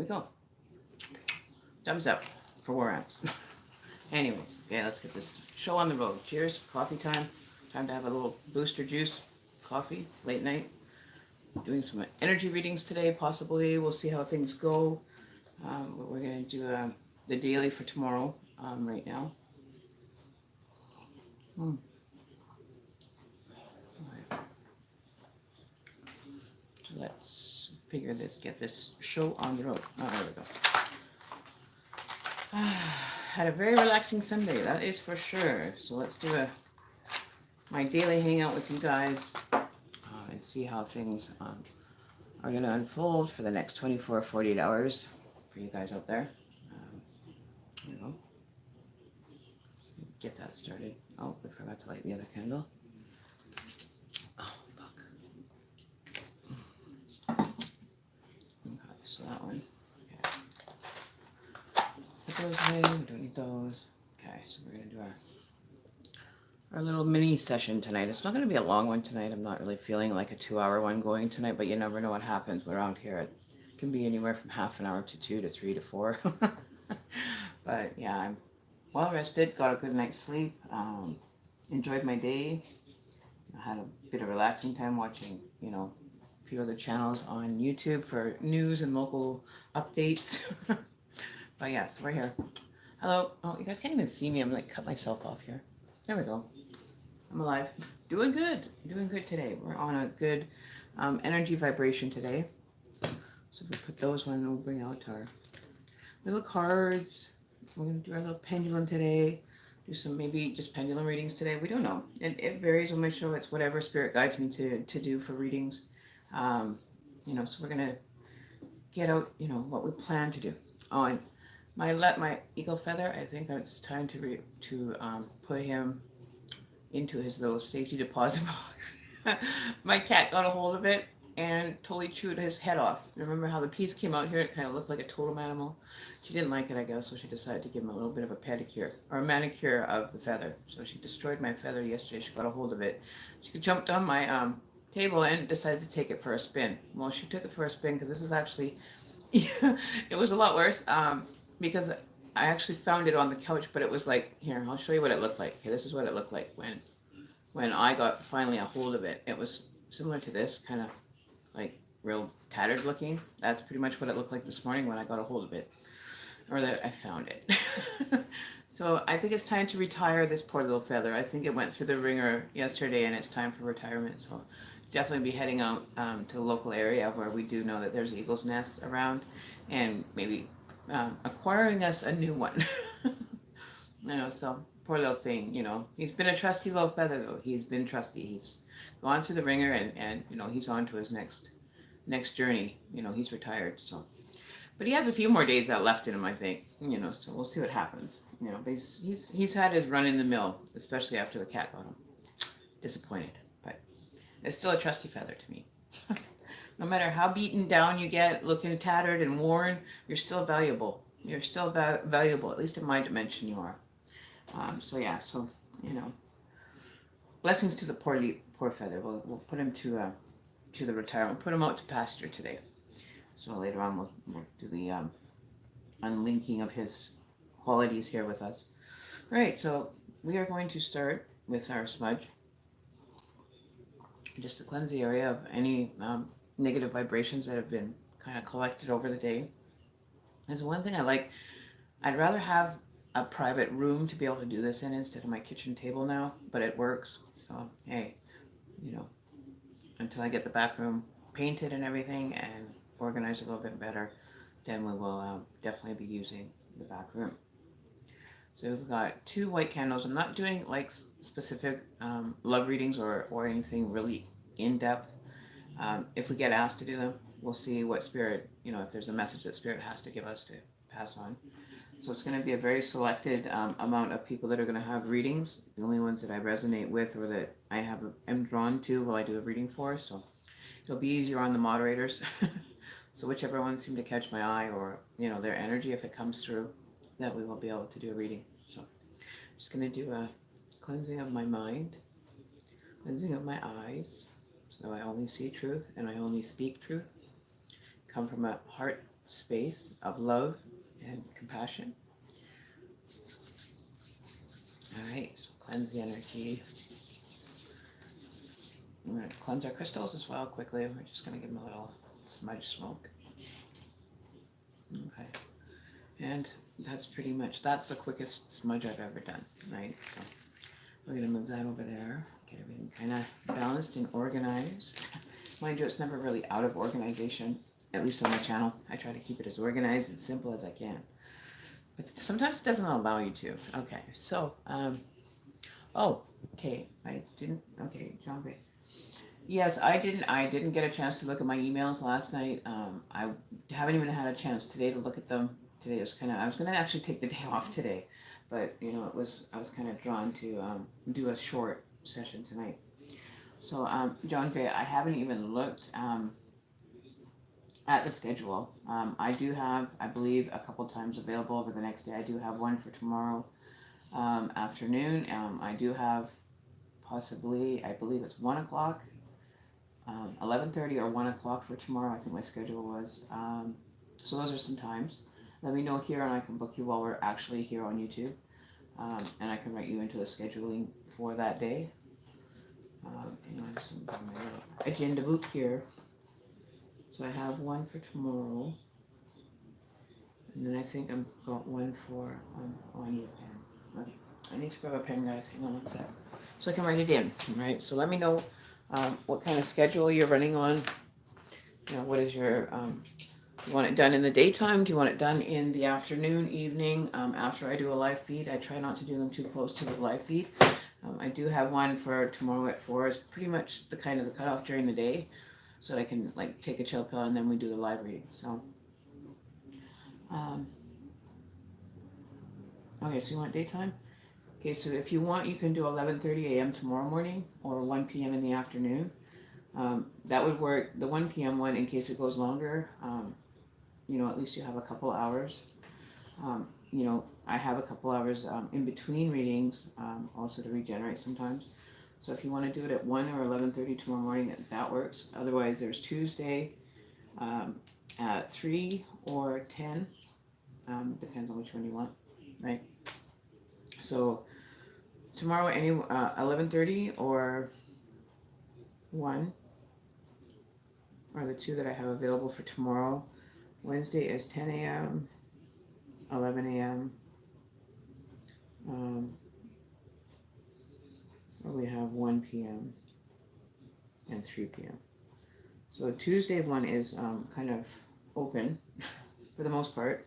go. Thumbs up for War Amps. Anyways, okay, let's get this show on the road. Cheers, coffee time. Time to have a little booster juice coffee, late night. Doing some energy readings today, possibly. We'll see how things go. We're going to do the daily for tomorrow right now. All right. So let's get this show on the road. Oh, there we go. Had a very relaxing Sunday, that is for sure. So let's do my daily hangout with you guys and see how things are going to unfold for the next 24 or 48 hours for you guys out there. There we go. Get that started. Oh, I forgot to light the other candle. Oh, fuck. Okay, so that one. Okay. Put those away. We don't need those. Okay, so we're going to do our little mini session tonight. It's not going to be a long one tonight. I'm not really feeling like a 2-hour one going tonight, but you never know what happens around here. It can be anywhere from half an hour to 2 to 3 to 4. But yeah, I'm well rested, got a good night's sleep, enjoyed my day. I had a bit of relaxing time watching, a few other channels on YouTube for news and local updates. But yeah, so we're here. Hello. Oh, you guys can't even see me. I'm like cut myself off here. There we go. I'm alive. Doing good. Doing good today. We're on a good energy vibration today. So if we put those one, we'll bring out our little cards. We're going to do our little pendulum today. Do some maybe just pendulum readings today. We don't know. It varies on my show. It's whatever spirit guides me to do for readings. So we're going to get out, what we plan to do. Oh, and my eagle feather, I think it's time to put him into his little safety deposit box. My cat got a hold of it and totally chewed his head off. Remember how the piece came out here? It kind of looked like a totem animal. She didn't like it, I guess, so she decided to give him a little bit of a pedicure or a manicure of the feather. So she destroyed my feather yesterday. She got a hold of it. She jumped on my table and decided to take it for a spin. Well, she took it for a spin because this is actually, it was a lot worse because I actually found it on the couch, but it was like, here, I'll show you what it looked like. Okay, this is what it looked like when I got finally a hold of it. It was similar to this, kind of like real tattered looking. That's pretty much what it looked like this morning when I got a hold of it, or that I found it. So I think it's time to retire this poor little feather. I think it went through the ringer yesterday and it's time for retirement. So definitely be heading out to the local area where we do know that there's eagle's nests around, and maybe acquiring us a new one. So poor little thing, he's been a trusty little feather though. He's been trusty. He's gone through the ringer and he's on to his next journey. He's retired. So, but he has a few more days out left in him, I think, so we'll see what happens. But he's had his run in the mill, especially after the cat got him. Disappointed, but it's still a trusty feather to me. No matter how beaten down you get, looking tattered and worn, you're still valuable. You're still valuable, at least in my dimension you are. Blessings to the poor feather. We'll put him to the retirement. We'll put him out to pasture today. So later on we'll do the unlinking of his qualities here with us. All right, so we are going to start with our smudge, just to cleanse the area of any negative vibrations that have been kind of collected over the day. There's one thing I like. I'd rather have a private room to be able to do this in instead of my kitchen table now, but it works. So, hey, until I get the back room painted and everything and organized a little bit better, then we will definitely be using the back room. So we've got 2 white candles. I'm not doing like specific love readings or anything really in depth. If we get asked to do them, we'll see what spirit, if there's a message that spirit has to give us to pass on. So it's going to be a very selected amount of people that are going to have readings. The only ones that I resonate with or that I am drawn to will I do a reading for. So it'll be easier on the moderators. So whichever ones seem to catch my eye or, their energy, if it comes through, that we will be able to do a reading. So I'm just going to do a cleansing of my mind, cleansing of my eyes, so I only see truth and I only speak truth. Come from a heart space of love and compassion. All right, so cleanse the energy. I'm going to cleanse our crystals as well quickly. We're just going to give them a little smudge smoke. Okay. And that's pretty much, that's the quickest smudge I've ever done, right? So we're going to move that over there. Get everything kind of balanced and organized. Mind you, it's never really out of organization, at least on my channel. I try to keep it as organized and simple as I can. But sometimes it doesn't allow you to. Okay, so, oh, okay, John Gray. Yes, I didn't get a chance to look at my emails last night. I haven't even had a chance today to look at them. Today is I was going to actually take the day off today, but you know, I was kind of drawn to do a short session tonight. So, John Gray, I haven't even looked at the schedule. I do have, I believe, a couple times available over the next day. I do have one for tomorrow afternoon. I do have possibly, I believe it's 1 o'clock. 11:30 or 1 o'clock for tomorrow, I think my schedule was. So those are some times. Let me know here and I can book you while we're actually here on YouTube. And I can write you into the scheduling for that day. And my agenda book here. So I have one for tomorrow. And then I think I've got one for, oh, I need a pen. Okay, I need to grab a pen, guys. Hang on one sec. So I can write it in, right? So let me know what kind of schedule you're running on. You know, what is your, you want it done in the daytime? Do you want it done in the afternoon, evening, after I do a live feed? I try not to do them too close to the live feed. I do have one for tomorrow at 4. It's pretty much the cutoff during the day, so that I can like take a chill pill and then we do the live reading. So, okay, so you want daytime? Okay, so if you want, you can do 11:30 a.m. tomorrow morning or 1 p.m. in the afternoon. That would work. The 1 p.m. one, in case it goes longer, you know, at least you have a couple hours. You know, I have a couple hours in between readings, also to regenerate sometimes. So if you want to do it at 1 or 11:30 tomorrow morning, that works. Otherwise, there's Tuesday at 3 or 10. Depends on which one you want, right? So tomorrow, 11:30 or 1 are the two that I have available for tomorrow. Wednesday is 10 a.m., 11 a.m. We have 1 p.m. and 3 p.m. So Tuesday one is kind of open for the most part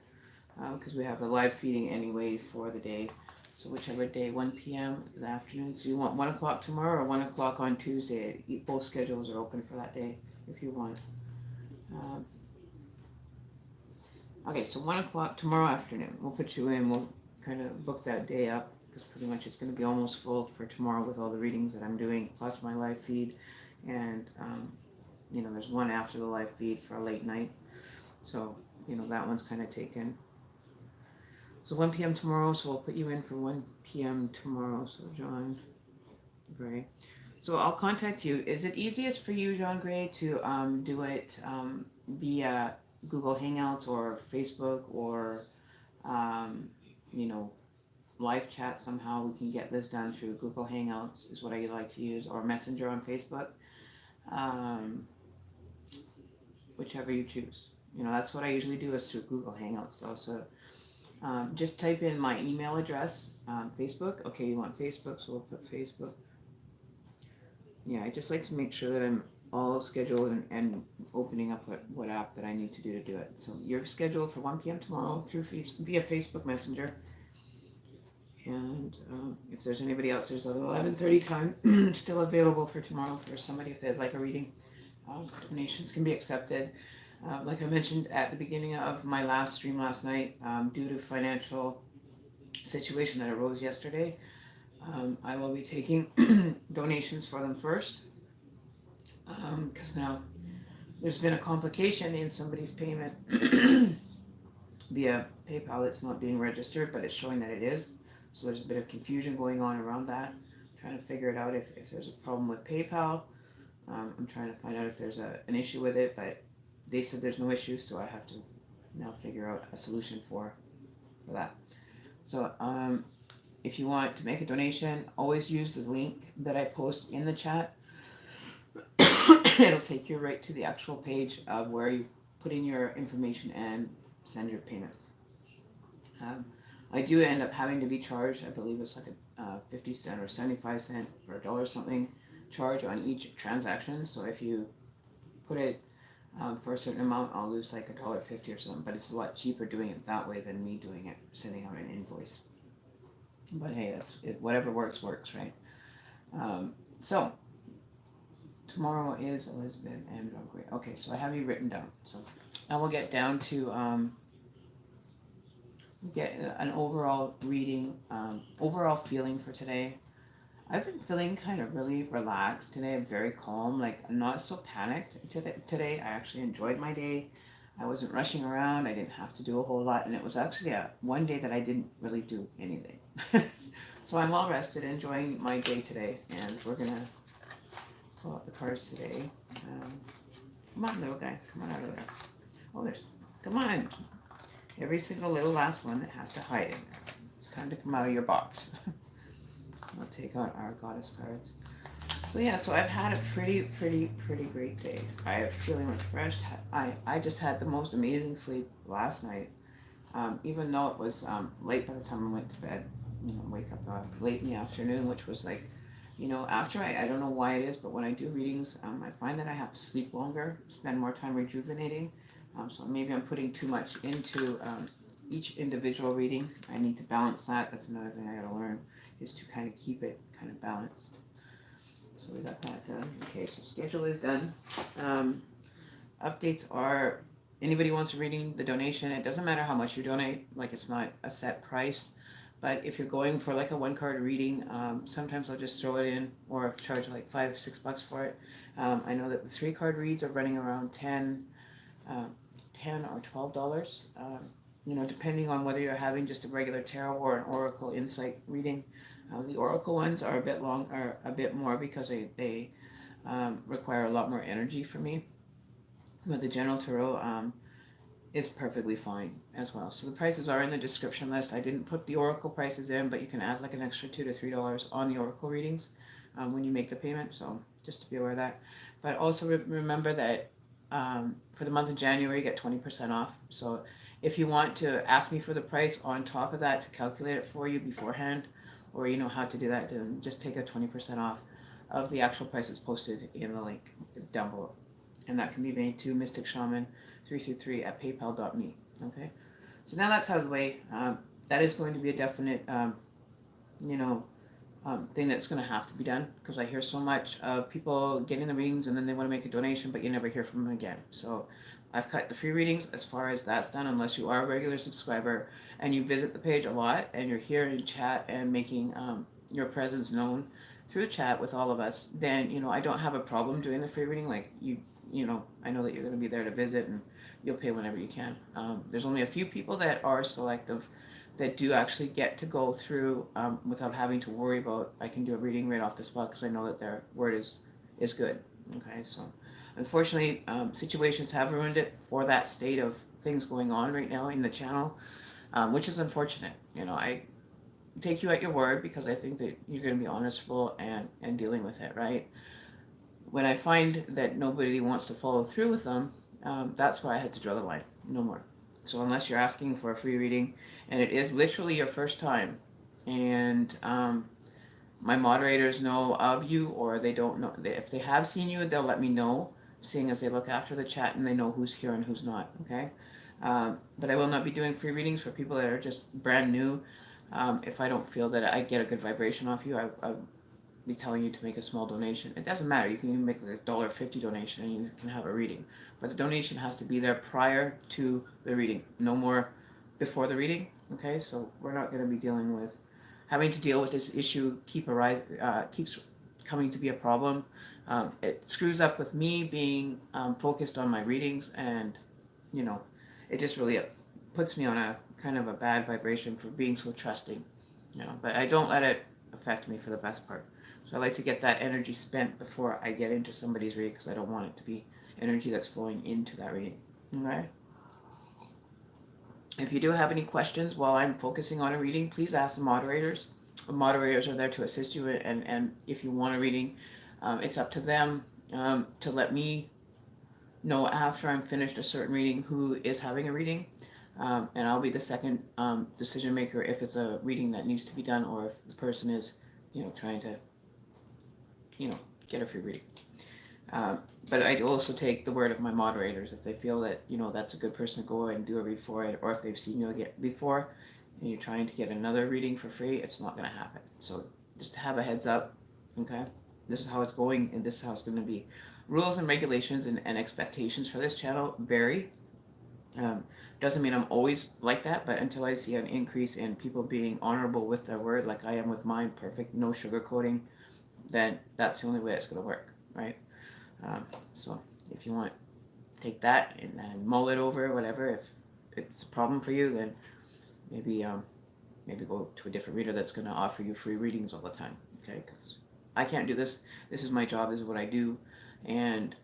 because we have a live feeding anyway for the day. So whichever day, 1 p.m. in the afternoon. So you want 1 o'clock tomorrow or 1 o'clock on Tuesday? Both schedules are open for that day if you want. Okay, so 1 o'clock tomorrow afternoon. We'll put you in. We'll kind of book that day up because pretty much it's going to be almost full for tomorrow with all the readings that I'm doing, plus my live feed. And, you know, there's one after the live feed for a late night. So, you know, that one's kind of taken. So 1 p.m. tomorrow, so we'll put you in for 1 p.m. tomorrow. So John Gray. So I'll contact you. Is it easiest for you, John Gray, to do it via Google Hangouts or Facebook or, you know, live chat somehow? We can get this done through Google Hangouts is what I like to use, or Messenger on Facebook. Whichever you choose. You know, that's what I usually do is through Google Hangouts though. So just type in my email address, Facebook. Okay, you want Facebook, so we'll put Facebook. Yeah, I just like to make sure that I'm all scheduled and opening up what app that I need to do it. So you're scheduled for 1 p.m. tomorrow through via Facebook Messenger. And if there's anybody else, there's an 11:30 time still available for tomorrow for somebody if they'd like a reading. Donations can be accepted. Like I mentioned at the beginning of my last stream last night, due to financial situation that arose yesterday, I will be taking donations for them first, because now there's been a complication in somebody's payment via PayPal. It's not being registered, but it's showing that it is. So there's a bit of confusion going on around that. I'm trying to figure it out if there's a problem with PayPal. I'm trying to find out if there's an issue with it, but they said there's no issue, so I have to I'll figure out a solution for that. So if you want to make a donation, always use the link that I post in the chat. It'll take you right to the actual page of where you put in your information and send your payment. I do end up having to be charged, I believe it's like a 50 cent or 75 cent or $1 something charge on each transaction. So if you put it for a certain amount, I'll lose like $1.50 or something. But it's a lot cheaper doing it that way than me doing it, sending out an invoice. But hey, that's it. Whatever works, right? So tomorrow is Elizabeth and John Gray. Okay, so I have you written down. So now we'll get down to get an overall reading, overall feeling for today. I've been feeling kind of really relaxed today. I'm very calm. Like I'm not so panicked today. I actually enjoyed my day. I wasn't rushing around. I didn't have to do a whole lot, and it was actually one day that I didn't really do anything. So I'm all rested, enjoying my day today, and we're gonna pull out the cards today. Come on, little guy. Come on out of there. Oh, come on. Every single little last one that has to hide in there. It's time to come out of your box. I'll take out our goddess cards. So yeah, so I've had a pretty great day. I am feeling refreshed. I just had the most amazing sleep last night. Even though it was late by the time I went to bed. Wake up late in the afternoon, which was like, after I don't know why it is, but when I do readings, I find that I have to sleep longer, spend more time rejuvenating. So maybe I'm putting too much into each individual reading. I need to balance that. That's another thing I gotta learn, is to kind of keep it kind of balanced. So we got that done. Okay, so schedule is done. Updates are, anybody wants a reading, the donation, it doesn't matter how much you donate, like it's not a set price. But if you're going for like a 1-card reading, sometimes I'll just throw it in or charge like $5-6 for it. I know that the 3-card reads are running around $10 or $12. Depending on whether you're having just a regular tarot or an oracle insight reading. The oracle ones are a bit more because they require a lot more energy for me. But the general tarot is perfectly fine as well. So the prices are in the description list. I didn't put the oracle prices in, but you can add like an extra $2 to $3 on the oracle readings when you make the payment. So just to be aware of that. But also remember that for the month of January, you get 20% off. So if you want to ask me for the price on top of that to calculate it for you beforehand, or you know how to do that, then just take a 20% off of the actual prices posted in the link down below. And that can be made to Mystic Shaman 333 at paypal.me. Okay, so now that's out of the way. That is going to be a definite, thing that's going to have to be done, because I hear so much of people getting the readings and then they want to make a donation, but you never hear from them again. So I've cut the free readings as far as that's done, unless you are a regular subscriber and you visit the page a lot and you're here in chat and making your presence known through chat with all of us. Then I don't have a problem doing the free reading. Like I know that you're going to be there to visit and you'll pay whenever you can. There's only a few people that are selective that do actually get to go through without having to worry about, I can do a reading right off the spot because I know that their word is good. Okay, so unfortunately, situations have ruined it for that state of things going on right now in the channel, which is unfortunate. I take you at your word because I think that you're going to be honestful and dealing with it, right? When I find that nobody wants to follow through with them, that's why I had to draw the line. No more. So unless you're asking for a free reading and it is literally your first time, and my moderators know of you, or they don't know, if they have seen you, they'll let me know, seeing as they look after the chat and they know who's here and who's not. Okay, but I will not be doing free readings for people that are just brand new. If I don't feel that I get a good vibration off you, I'll be telling you to make a small donation. It doesn't matter. You can even make like a $1.50 donation and you can have a reading. But the donation has to be there prior to the reading. No more before the reading. Okay, so we're not going to be dealing with having to deal with this issue keeps coming to be a problem. It screws up with me being focused on my readings, and it just really puts me on a kind of a bad vibration for being so trusting. But I don't let it affect me for the best part. So I like to get that energy spent before I get into somebody's reading, because I don't want it to be energy that's flowing into that reading. Okay? If you do have any questions while I'm focusing on a reading, please ask the moderators. The moderators are there to assist you, and if you want a reading, it's up to them to let me know after I'm finished a certain reading who is having a reading. And I'll be the second decision maker if it's a reading that needs to be done, or if the person is, trying to, get a free reading. But I do also take the word of my moderators if they feel that that's a good person to go and do a read for it, or if they've seen you get before and you're trying to get another reading for free, it's not going to happen. So just to have a heads up, okay? This is how it's going, and this is how it's going to be. Rules and regulations and expectations for this channel vary. Doesn't mean I'm always like that, but until I see an increase in people being honorable with their word, like I am with mine, perfect, no sugarcoating, then that's the only way it's going to work, right? So if you want, take that and mull it over, whatever. If it's a problem for you, then maybe go to a different reader that's going to offer you free readings all the time, okay? Because I can't do this. This is my job. This is what I do. And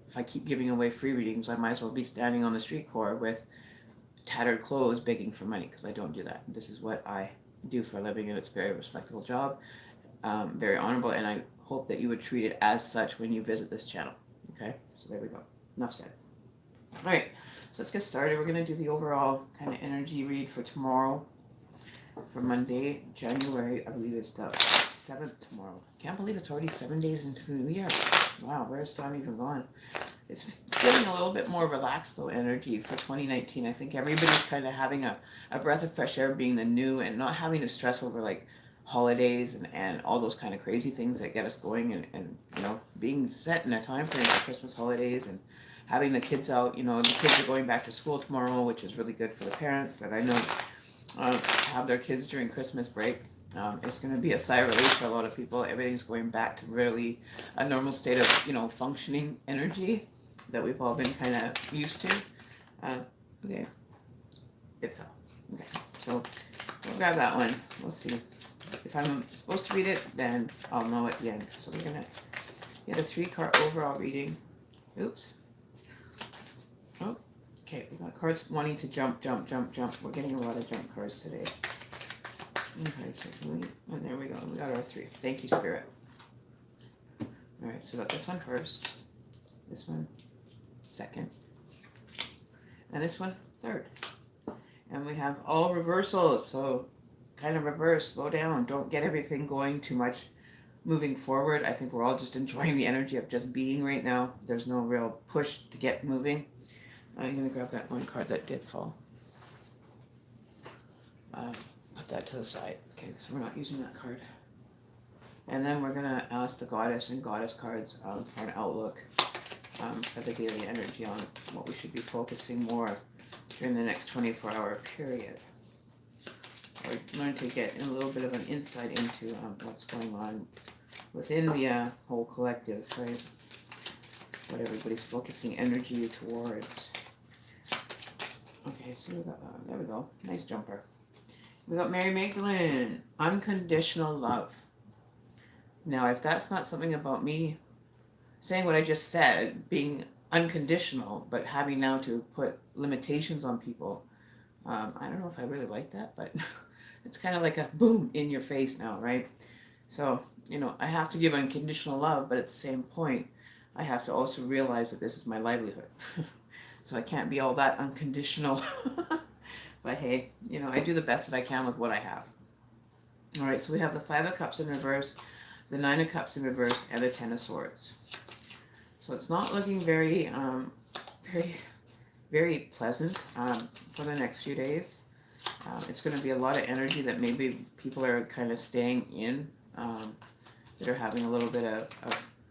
if I keep giving away free readings, I might as well be standing on the street corner with tattered clothes begging for money, because I don't do that. This is what I do for a living, and it's a very respectable job, very honorable, and I hope that you would treat it as such when you visit this channel. Okay, so there we go. Enough said. All right, so let's get started. We're going to do the overall kind of energy read for tomorrow, for Monday, January, I believe it's the 7th tomorrow. Can't believe it's already 7 days into the new year. Wow, where's time even gone? It's feeling a little bit more relaxed, though, energy for 2019. I think everybody's kind of having a breath of fresh air being the new, and not having to stress over like holidays and all those kind of crazy things that get us going, and being set in a time frame for Christmas holidays, and having the kids out. The kids are going back to school tomorrow, which is really good for the parents that I know have their kids during Christmas break. It's going to be a sigh of relief for a lot of people. Everything's going back to really a normal state of, functioning energy that we've all been kind of used to. Okay. It fell. Okay. So we'll grab that one. We'll see. If I'm supposed to read it, then I'll know at the end. So we're going to get a 3-card overall reading. Oops. Oh. Okay. We got cards wanting to jump. We're getting a lot of jump cards today. Okay, so and there we go. We got our 3. Thank you, Spirit. All right, so we got this one first, this one second, and this one third. And we have all reversals, so kind of reverse, slow down, don't get everything going too much moving forward. I think we're all just enjoying the energy of just being right now. There's no real push to get moving. I'm going to grab that one card that did fall. Put that to the side. Okay, so we're not using that card. And then we're going to ask the goddess and goddess cards for an outlook for the daily energy on what we should be focusing more during the next 24-hour period. We're going to get a little bit of an insight into what's going on within the whole collective, right? What everybody's focusing energy towards. Okay, so we got, there we go. Nice jumper. We got Mary Magdalene, unconditional love. Now, if that's not something about me saying what I just said, being unconditional, but having now to put limitations on people, I don't know if I really like that, but it's kind of like a boom in your face now, right? So, I have to give unconditional love, but at the same point, I have to also realize that this is my livelihood. So I can't be all that unconditional. But hey, I do the best that I can with what I have. All right, so we have the 5 of Cups in reverse, the 9 of Cups in reverse, and the 10 of Swords. So it's not looking very, very pleasant for the next few days. It's going to be a lot of energy that maybe people are kind of staying in, that are having a little bit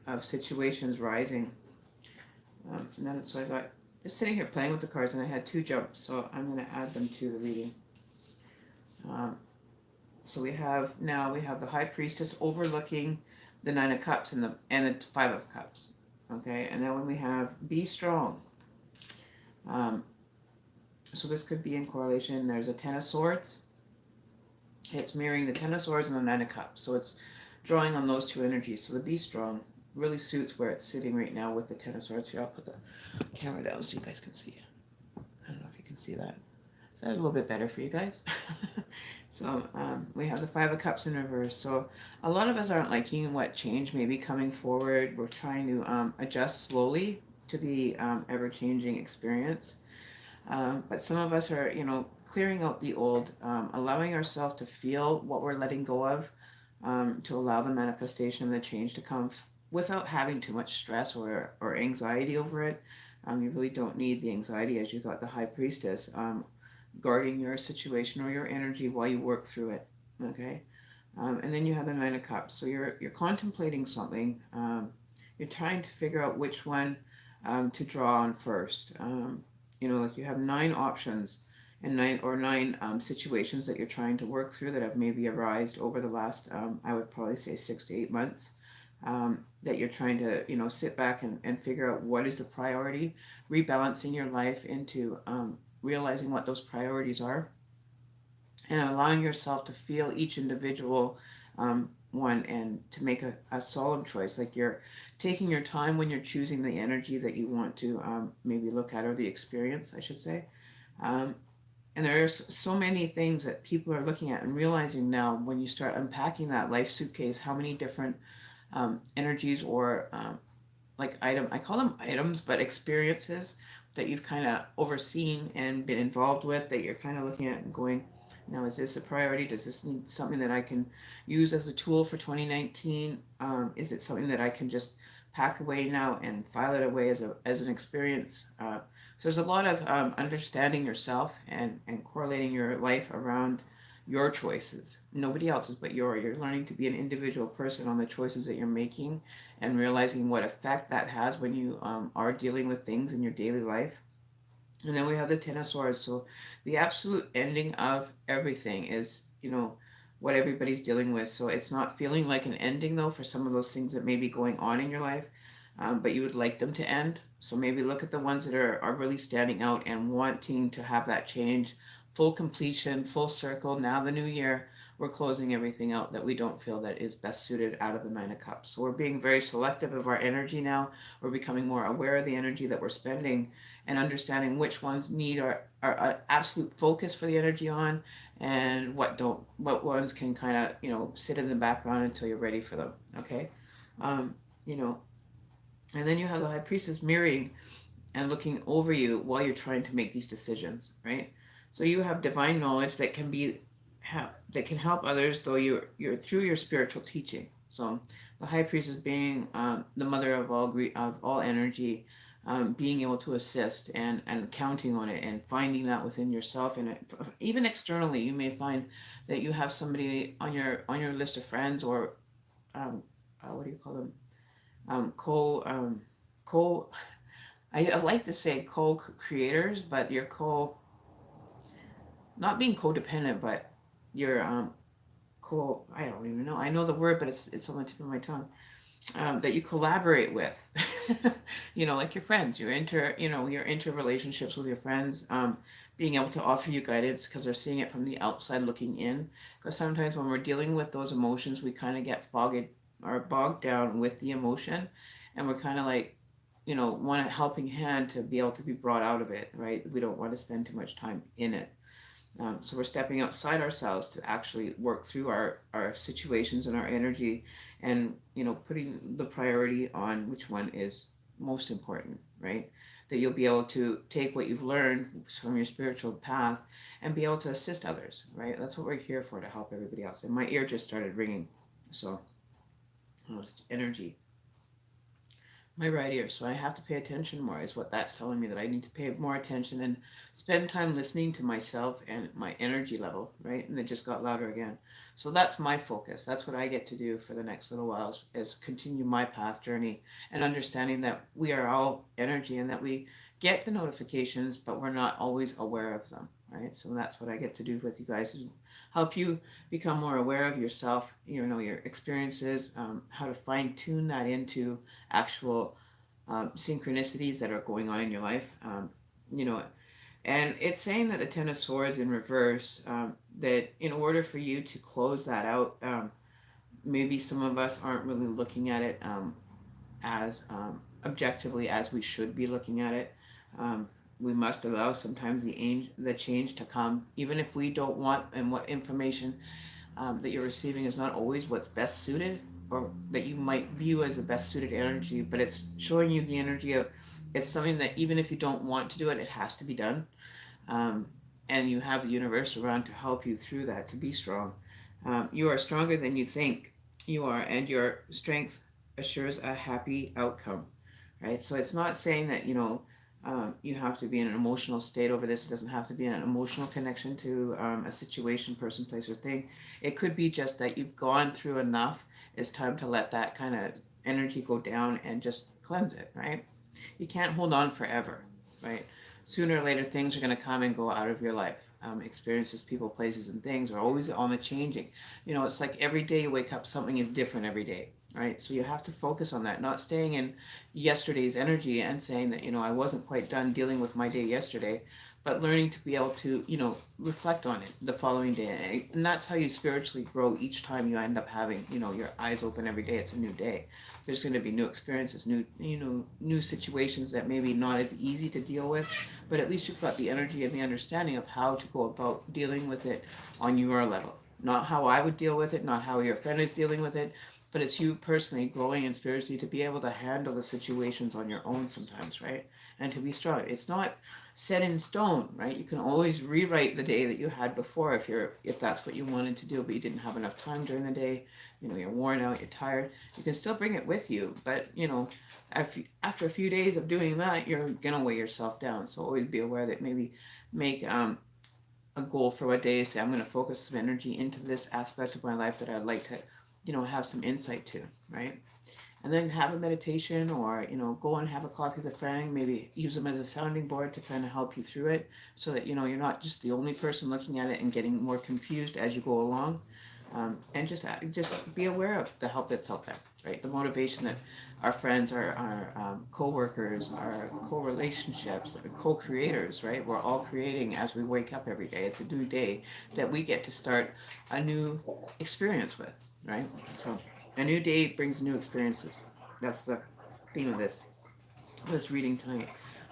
of situations rising. And then so I got just sitting here playing with the cards, and I had 2 jumps, so I'm going to add them to the reading. So we have the High Priestess overlooking the 9 of Cups and the 5 of Cups. Okay, and then when we have be strong. So this could be in correlation. There's a 10 of Swords. It's mirroring the 10 of Swords and the 9 of Cups. So it's drawing on those 2 energies. So the be strong really suits where it's sitting right now with the 10 of Swords. Here, I'll put the camera down so you guys can see. I don't know if you can see that. It's that a little bit better for you guys? So we have the Five of Cups in reverse. So a lot of us aren't liking what change may be coming forward. We're trying to adjust slowly to the ever-changing experience. But some of us are, clearing out the old, allowing ourselves to feel what we're letting go of, to allow the manifestation of the change to come without having too much stress or anxiety over it. You really don't need the anxiety, as you got the High Priestess guarding your situation or your energy while you work through it. Okay. And then you have the Nine of Cups. So you're contemplating something. You're trying to figure out which one to draw on first. Like you have nine options and nine situations that you're trying to work through that have maybe arisen over the last, I would probably say 6 to 8 months. That you're trying to, sit back and figure out what is the priority, rebalancing your life into realizing what those priorities are, and allowing yourself to feel each individual one and to make a solemn choice. Like you're taking your time when you're choosing the energy that you want to maybe look at, or the experience, I should say. Um, and there's so many things that people are looking at and realizing now when you start unpacking that life suitcase, how many different energies or I call them items, but experiences that you've kind of overseen and been involved with, that you're kind of looking at and going, now, is this a priority? Does this need something that I can use as a tool for 2019? Is it something that I can just pack away now and file it away as an experience? So there's a lot of understanding yourself and correlating your life around your choices, nobody else's but you're learning to be an individual person on the choices that you're making, and realizing what effect that has when you are dealing with things in your daily life. And then we have the Ten of Swords. So the absolute ending of everything is, what everybody's dealing with. So it's not feeling like an ending, though, for some of those things that may be going on in your life, but you would like them to end. So maybe look at the ones that are really standing out and wanting to have that change, full completion, full circle. Now the new year, we're closing everything out that we don't feel that is best suited out of the Nine of Cups. So we're being very selective of our energy now. We're becoming more aware of the energy that we're spending and understanding which ones need our absolute focus for the energy on, and what ones can kind of, sit in the background until you're ready for them. Okay. um, you know and then you have the High Priestess mirroring and looking over you while you're trying to make these decisions, right? So you have divine knowledge that can that can help others, though you're through your spiritual teaching. So the High Priestess being the mother of all energy, being able to assist and counting on it and finding that within yourself, and even externally, you may find that you have somebody on your list of friends, or what do you call them? Co co. I like to say co-creators, but you're not being codependent, but you're I don't even know. I know the word, but it's on the tip of my tongue. That you collaborate with, like your friends. You're into relationships with your friends, being able to offer you guidance because they're seeing it from the outside looking in. Because sometimes when we're dealing with those emotions, we kind of get bogged down with the emotion, and we're kind of like, want a helping hand to be able to be brought out of it, right? We don't want to spend too much time in it. So we're stepping outside ourselves to actually work through our situations and our energy, and putting the priority on which one is most important, right? That you'll be able to take what you've learned from your spiritual path and be able to assist others, right? That's what we're here for, to help everybody else. And my ear just started ringing, so it's energy. My right ear. So I have to pay attention more, is what that's telling me, that I need to pay more attention and spend time listening to myself and my energy level, right? And it just got louder again. So that's my focus. That's what I get to do for the next little while, is continue my path journey, and understanding that we are all energy, and that we get the notifications, but we're not always aware of them, right? So that's what I get to do with you guys, is help you become more aware of yourself, your experiences, how to fine tune that into actual synchronicities that are going on in your life. You know, and it's saying that the Ten of Swords in reverse, that in order for you to close that out, maybe some of us aren't really looking at it as objectively as we should be looking at it. we must allow sometimes the change to come, even if we don't want, and what information that you're receiving is not always what's best suited, or that you might view as the best suited energy, but it's showing you the energy of it's something that even if you don't want to do it, it has to be done. um, and you have the universe around to help you through that, to be strong. You are stronger than you think you are, and your strength assures a happy outcome, right? So it's not saying that, you have to be in an emotional state over this. It doesn't have to be an emotional connection to a situation, person, place, or thing. It could be just that you've gone through enough. It's time to let that kind of energy go down and just cleanse it, right? You can't hold on forever, right? Sooner or later, things are going to come and go out of your life. Experiences, people, places, and things are always on the changing. It's like every day you wake up, something is different every day, right? So you have to focus on that, not staying in yesterday's energy and saying that, I wasn't quite done dealing with my day yesterday, but learning to be able to, reflect on it the following day. And that's how you spiritually grow each time you end up having, your eyes open every day. It's a new day. There's going to be new experiences, new situations that maybe not as easy to deal with, but at least you've got the energy and the understanding of how to go about dealing with it on your level. Not how I would deal with it, not how your friend is dealing with it, but it's you personally growing in spiritually to be able to handle the situations on your own sometimes, right? And to be strong. It's not set in stone, right? You can always rewrite the day that you had before if that's what you wanted to do, but you didn't have enough time during the day. You're worn out, you're tired. You can still bring it with you, but after a few days of doing that, you're gonna weigh yourself down. So always be aware that maybe make a goal for a day. Say I'm going to focus some energy into this aspect of my life that I'd like to, have some insight to, right? And then have a meditation, or go and have a coffee with a friend. Maybe use them as a sounding board to kind of help you through it, so that you're not just the only person looking at it and getting more confused as you go along. And just be aware of the help that's out there, right? The motivation that our friends, our co-workers, our co-relationships, our co-creators, right? We're all creating as we wake up every day. It's a new day that we get to start a new experience with, right? So a new day brings new experiences. That's the theme of this reading tonight.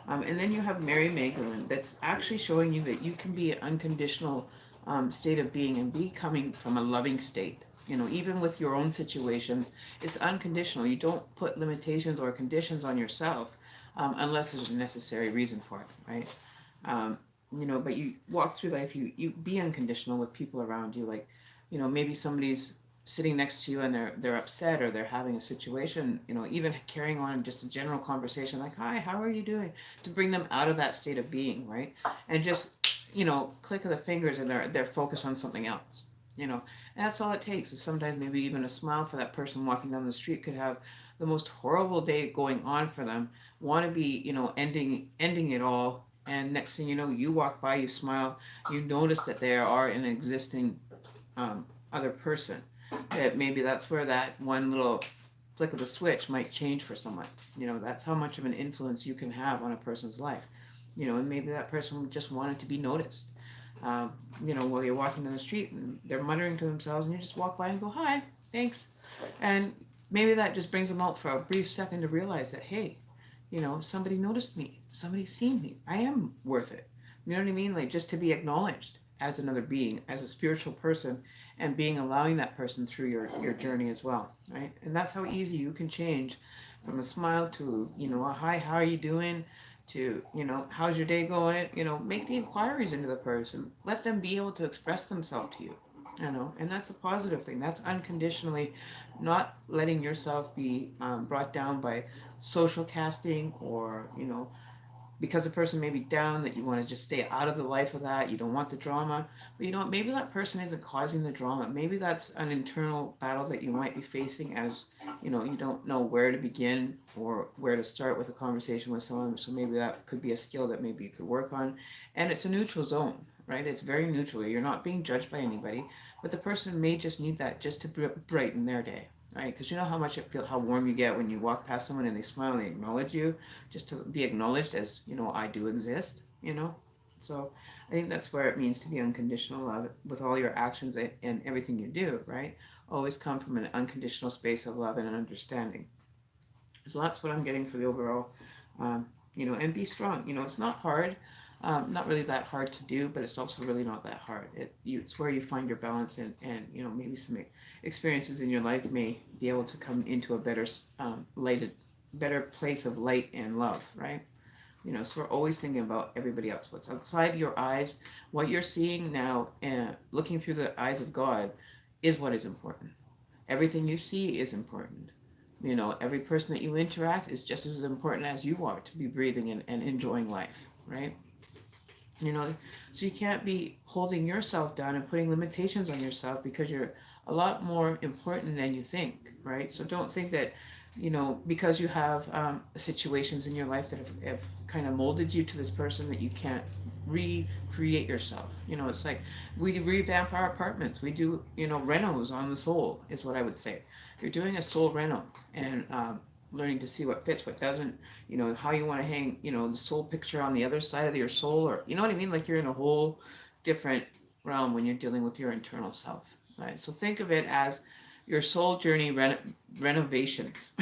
And then you have Mary Magdalene, that's actually showing you that you can be an unconditional state of being and be coming from a loving state. Even with your own situations, it's unconditional. You don't put limitations or conditions on yourself unless there's a necessary reason for it, right? But you walk through life, you be unconditional with people around you. Like, maybe somebody's sitting next to you and they're upset, or they're having a situation, even carrying on just a general conversation like, hi, how are you doing, to bring them out of that state of being, right? And just click of the fingers, and they're focused on something else. And that's all it takes, is sometimes maybe even a smile for that person walking down the street could have the most horrible day going on for them, want to be ending it all, and next thing you know, you walk by, you smile, you notice that they are an existing other person, that maybe that's where that one little flick of the switch might change for someone. That's how much of an influence you can have on a person's life. And maybe that person just wanted to be noticed. While you're walking down the street and they're muttering to themselves, and you just walk by and go, hi, thanks. And maybe that just brings them out for a brief second to realize that, hey, somebody noticed me, somebody's seen me, I am worth it. You know what I mean? Like, just to be acknowledged as another being, as a spiritual person, and allowing that person through your journey as well, right? And that's how easy you can change from a smile to, a hi, how are you doing, to, how's your day going? Make the inquiries into the person. Let them be able to express themselves to you, and that's a positive thing. That's unconditionally not letting yourself be brought down by social casting, or, because a person may be down, that you want to just stay out of the life of that. You don't want the drama. But maybe that person isn't causing the drama. Maybe that's an internal battle that you might be facing, as you don't know where to begin or where to start with a conversation with someone. So maybe that could be a skill that maybe you could work on. And it's a neutral zone, right? It's very neutral. You're not being judged by anybody, but the person may just need that just to brighten their day. Right, because how much how warm you get when you walk past someone and they smile and they acknowledge you, just to be acknowledged as, I do exist. So I think that's where it means to be unconditional love, with all your actions and everything you do, right? Always come from an unconditional space of love and understanding. So that's what I'm getting for the overall and be strong. It's not hard, not really that hard to do, but it's also really not that hard. It's where you find your balance, and maybe some experiences in your life may be able to come into a better better place of light and love, right? So we're always thinking about everybody else. What's outside your eyes, what you're seeing now, looking through the eyes of God, is what is important. Everything you see is important. Every person that you interact is just as important as you are to be breathing and enjoying life, right? you know so you can't be holding yourself down and putting limitations on yourself, because you're a lot more important than you think, right? So don't think that because you have situations in your life that have kind of molded you to this person, that you can't recreate yourself. It's like we revamp our apartments, we do renos on the soul, is what I would say. You're doing a soul reno, and learning to see what fits, what doesn't, how you want to hang, the soul picture on the other side of your soul, or you know what I mean? Like you're in a whole different realm when you're dealing with your internal self, right? So think of it as your soul journey renovations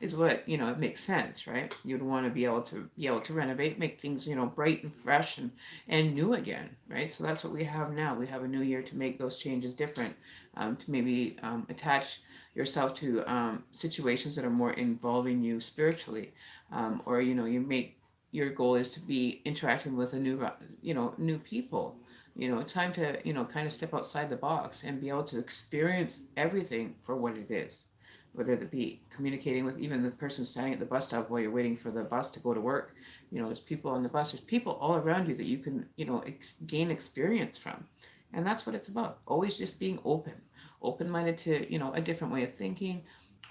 is what, it makes sense, right? You'd want to be able to renovate, make things, bright and fresh and new again, right? So that's what we have now. We have a new year to make those changes different, to maybe attach yourself to situations that are more involving you spiritually, or you make your goal is to be interacting with a new people. Time to kind of step outside the box and be able to experience everything for what it is, whether it be communicating with even the person standing at the bus stop while you're waiting for the bus to go to work. There's people on the bus, there's people all around you that you can gain experience from. And that's what it's about, always just being open-minded to a different way of thinking,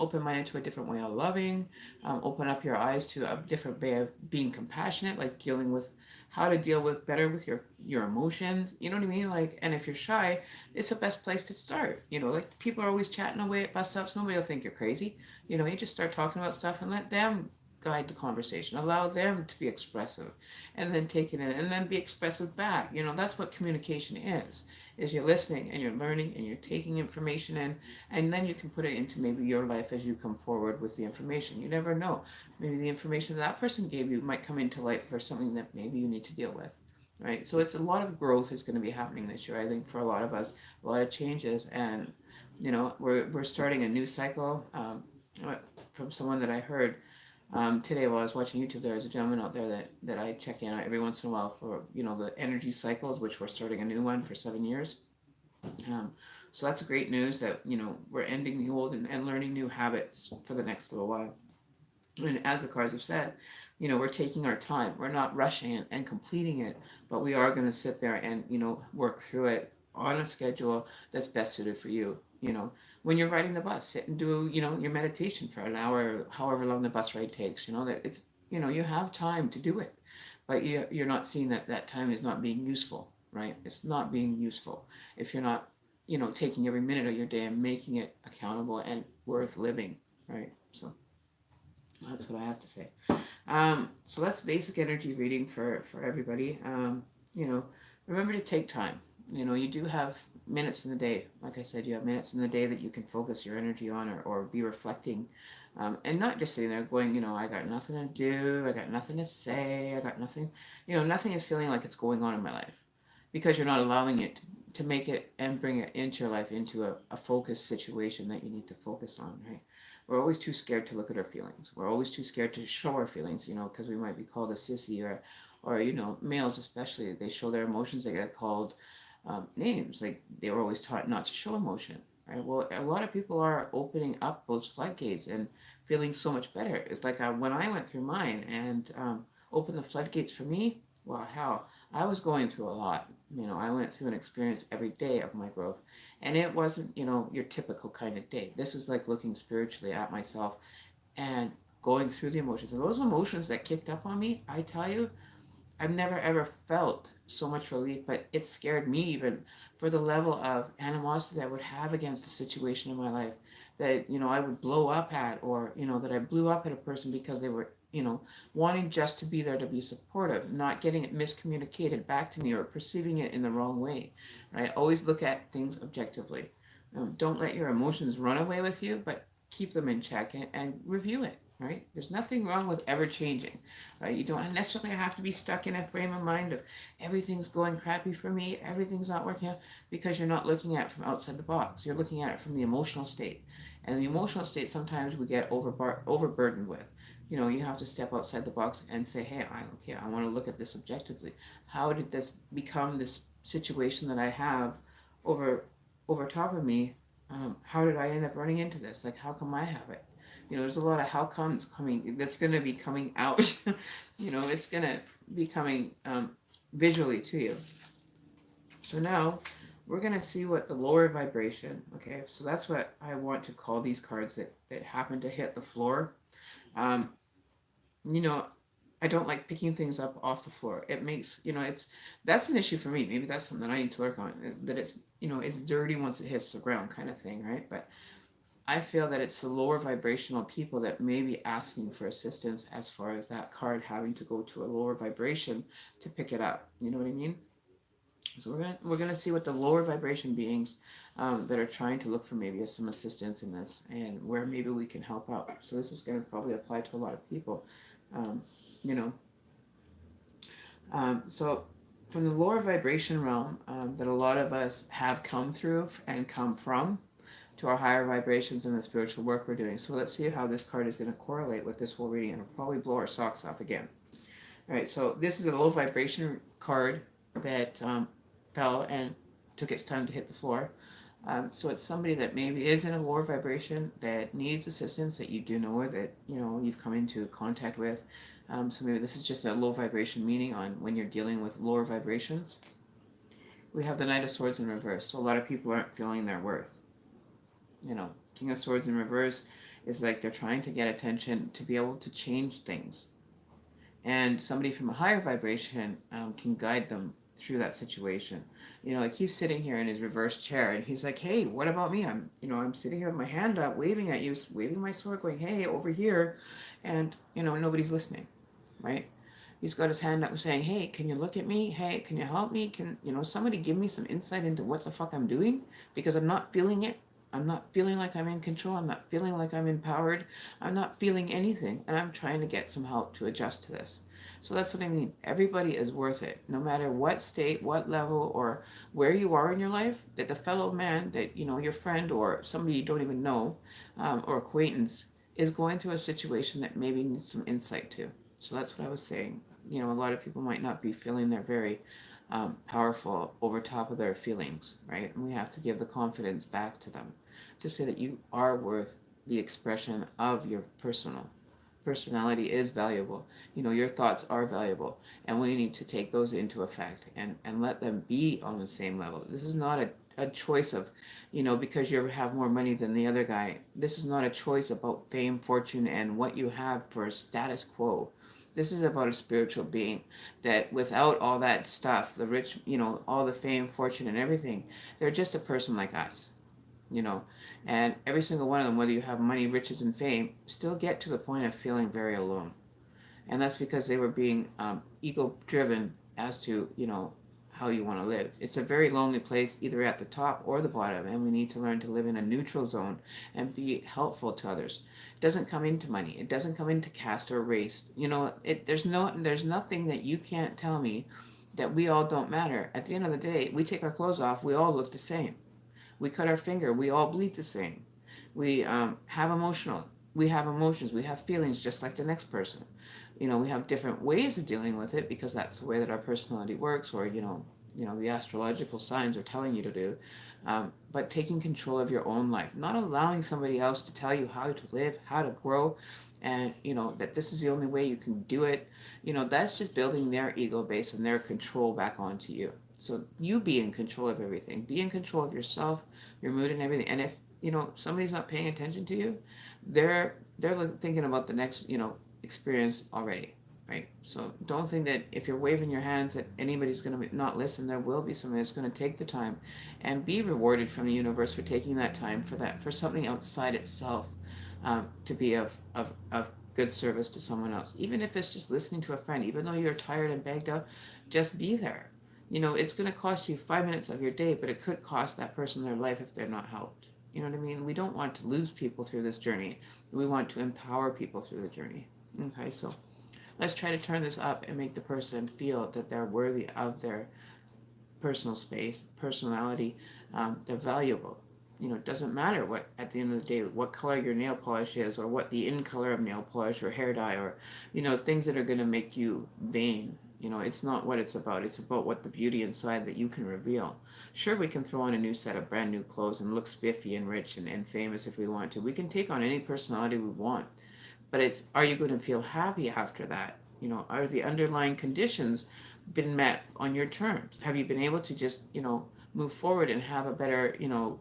open-minded to a different way of loving. Open up your eyes to a different way of being compassionate, like dealing with how to deal with better with your emotions. You know what I mean? Like, and if you're shy, it's the best place to start. Like people are always chatting away at bus stops, nobody will think you're crazy. You just start talking about stuff and let them guide the conversation, allow them to be expressive, and then take it in and then be expressive back. That's what communication is you're listening and you're learning and you're taking information in, and then you can put it into maybe your life as you come forward with the information. You never know, maybe the information that person gave you might come into light for something that maybe you need to deal with, right? So it's a lot of growth is going to be happening this year, I think, for a lot of us, a lot of changes. And we're starting a new cycle. From someone that I heard today while I was watching YouTube, there's a gentleman out there that I check in on every once in a while for the energy cycles, which we're starting a new one for 7 years. Um, so that's great news that we're ending the old and learning new habits for the next little while. And as the cards have said, we're taking our time. We're not rushing it and completing it, but we are going to sit there and work through it on a schedule that's best suited for you. When you're riding the bus, sit and do your meditation for an hour, however long the bus ride takes. That it's you have time to do it, but you're not seeing that time is not being useful, right? It's not being useful if you're not taking every minute of your day and making it accountable and worth living, right? So that's what I have to say. So that's basic energy reading for everybody. Remember to take time. You do have minutes in the day. Like I said, you have minutes in the day that you can focus your energy on, or be reflecting, and not just sitting there going, I got nothing to do, I got nothing to say, I got nothing. Nothing is feeling like it's going on in my life, because you're not allowing it to make it and bring it into your life, into a focused situation that you need to focus on, right? We're always too scared to look at our feelings. We're always too scared to show our feelings, because we might be called a sissy, or males especially, they show their emotions, they get called names. Like they were always taught not to show emotion, right? Well, a lot of people are opening up those floodgates and feeling so much better. It's like when I went through mine and opened the floodgates for me, well, hell, I was going through a lot. I went through an experience every day of my growth. And it wasn't, your typical kind of day. This was like looking spiritually at myself and going through the emotions. And those emotions that kicked up on me, I tell you, I've never ever felt so much relief, but it scared me even for the level of animosity I would have against a situation in my life that, I would blow up at, or, that I blew up at a person because they were, wanting just to be there to be supportive, not getting it miscommunicated back to me or perceiving it in the wrong way, right? Always look at things objectively. Don't let your emotions run away with you, but keep them in check and review it. right? There's nothing wrong with ever changing, right? You don't necessarily have to be stuck in a frame of mind of everything's going crappy for me, everything's not working out, because you're not looking at it from outside the box. You're looking at it from the emotional state. And the emotional state sometimes we get overburdened with. You have to step outside the box and say, hey, I want to look at this objectively. How did this become this situation that I have over over top of me? How did I end up running into this? Like, how come I have it? There's a lot of how comes coming that's going to be coming out. It's going to be coming visually to you. So now we're going to see what the lower vibration, okay? So that's what I want to call these cards that happen to hit the floor. Um, you know, I don't like picking things up off the floor. It makes, that's an issue for me. Maybe that's something that I need to work on. That it's dirty once it hits the ground kind of thing, right? But I feel that it's the lower vibrational people that may be asking for assistance as far as that card having to go to a lower vibration to pick it up. You know what I mean? So we're gonna see what the lower vibration beings that are trying to look for maybe some assistance in this, and where maybe we can help out. So this is going to probably apply to a lot of people, um, you know. So from the lower vibration realm that a lot of us have come through and come from, to our higher vibrations and the spiritual work we're doing. So let's see how this card is going to correlate with this whole reading, and it'll probably blow our socks off again. All right, so this is a low vibration card that fell and took its time to hit the floor. So it's somebody that maybe is in a lower vibration that needs assistance, that you do know, or that you've come into contact with. So maybe this is just a low vibration meaning on when you're dealing with lower vibrations. We have the Knight of Swords in reverse, so a lot of people aren't feeling their worth. King of Swords in reverse is like they're trying to get attention to be able to change things. And somebody from a higher vibration can guide them through that situation. Like he's sitting here in his reverse chair and he's like, hey, what about me? I'm sitting here with my hand up, waving at you, waving my sword, going, hey, over here. And, nobody's listening, right? He's got his hand up saying, hey, can you look at me? Hey, can you help me? Can, somebody give me some insight into what the fuck I'm doing? Because I'm not feeling it. I'm not feeling like I'm in control. I'm not feeling like I'm empowered. I'm not feeling anything. And I'm trying to get some help to adjust to this. So that's what I mean. Everybody is worth it. No matter what state, what level, or where you are in your life, that the fellow man, that, your friend or somebody you don't even know, or acquaintance, is going through a situation that maybe needs some insight to. So that's what I was saying. A lot of people might not be feeling they're very powerful over top of their feelings, right? And we have to give the confidence back to them to say that you are worth the expression of your personality is valuable. Your thoughts are valuable, and we need to take those into effect and let them be on the same level. This is not a choice of, because you have more money than the other guy. This is not a choice about fame, fortune, and what you have for status quo. This is about a spiritual being that without all that stuff, the rich, all the fame, fortune, and everything, they're just a person like us, and every single one of them, whether you have money, riches, and fame, still get to the point of feeling very alone. And that's because they were being ego-driven as to, how you want to live. It's a very lonely place, either at the top or the bottom, and we need to learn to live in a neutral zone and be helpful to others. It doesn't come into money. It doesn't come into caste or race. There's nothing that you can't tell me that we all don't matter. At the end of the day, we take our clothes off, we all look the same. We cut our finger, we all bleed the same. We have emotions, we have feelings just like the next person. We have different ways of dealing with it because that's the way that our personality works, or the astrological signs are telling you to do. But taking control of your own life, not allowing somebody else to tell you how to live, how to grow, and that this is the only way you can do it. That's just building their ego base and their control back onto you. So you be in control of everything. Be in control of yourself, your mood, and everything. And if somebody's not paying attention to you, they're thinking about the next experience already, right? So don't think that if you're waving your hands that anybody's going to not listen. There will be somebody that's going to take the time and be rewarded from the universe for taking that time for something outside itself, to be of good service to someone else. Even if it's just listening to a friend, even though you're tired and bagged out, just be there. It's going to cost you 5 minutes of your day, but it could cost that person their life if they're not helped. You know what I mean? We don't want to lose people through this journey. We want to empower people through the journey. Okay, so let's try to turn this up and make the person feel that they're worthy of their personal space, personality. They're valuable. You know, it doesn't matter what, at the end of the day, what color your nail polish is, or what the in color of nail polish or hair dye, or, you know, things that are going to make you vain. You know, it's not what it's about. It's about what the beauty inside that you can reveal. Sure, we can throw on a new set of brand new clothes and look spiffy and rich and famous if we want to. We can take on any personality we want. But it's, are you going to feel happy after that? You know, are the underlying conditions been met on your terms? Have you been able to just, you know, move forward and have a better, you know,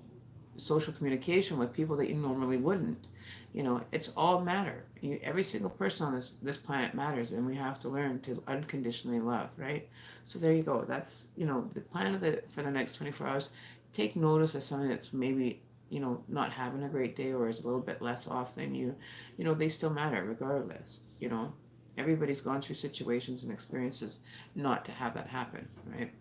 social communication with people that you normally wouldn't? You know, it's all matter. Every single person on this planet matters, and we have to learn to unconditionally love, right? So there you go. That's, you know, the plan of for the next 24 hours. Take notice of something that's maybe, you know, not having a great day or is a little bit less off than you. You know, they still matter regardless. You know, everybody's gone through situations and experiences not to have that happen, right?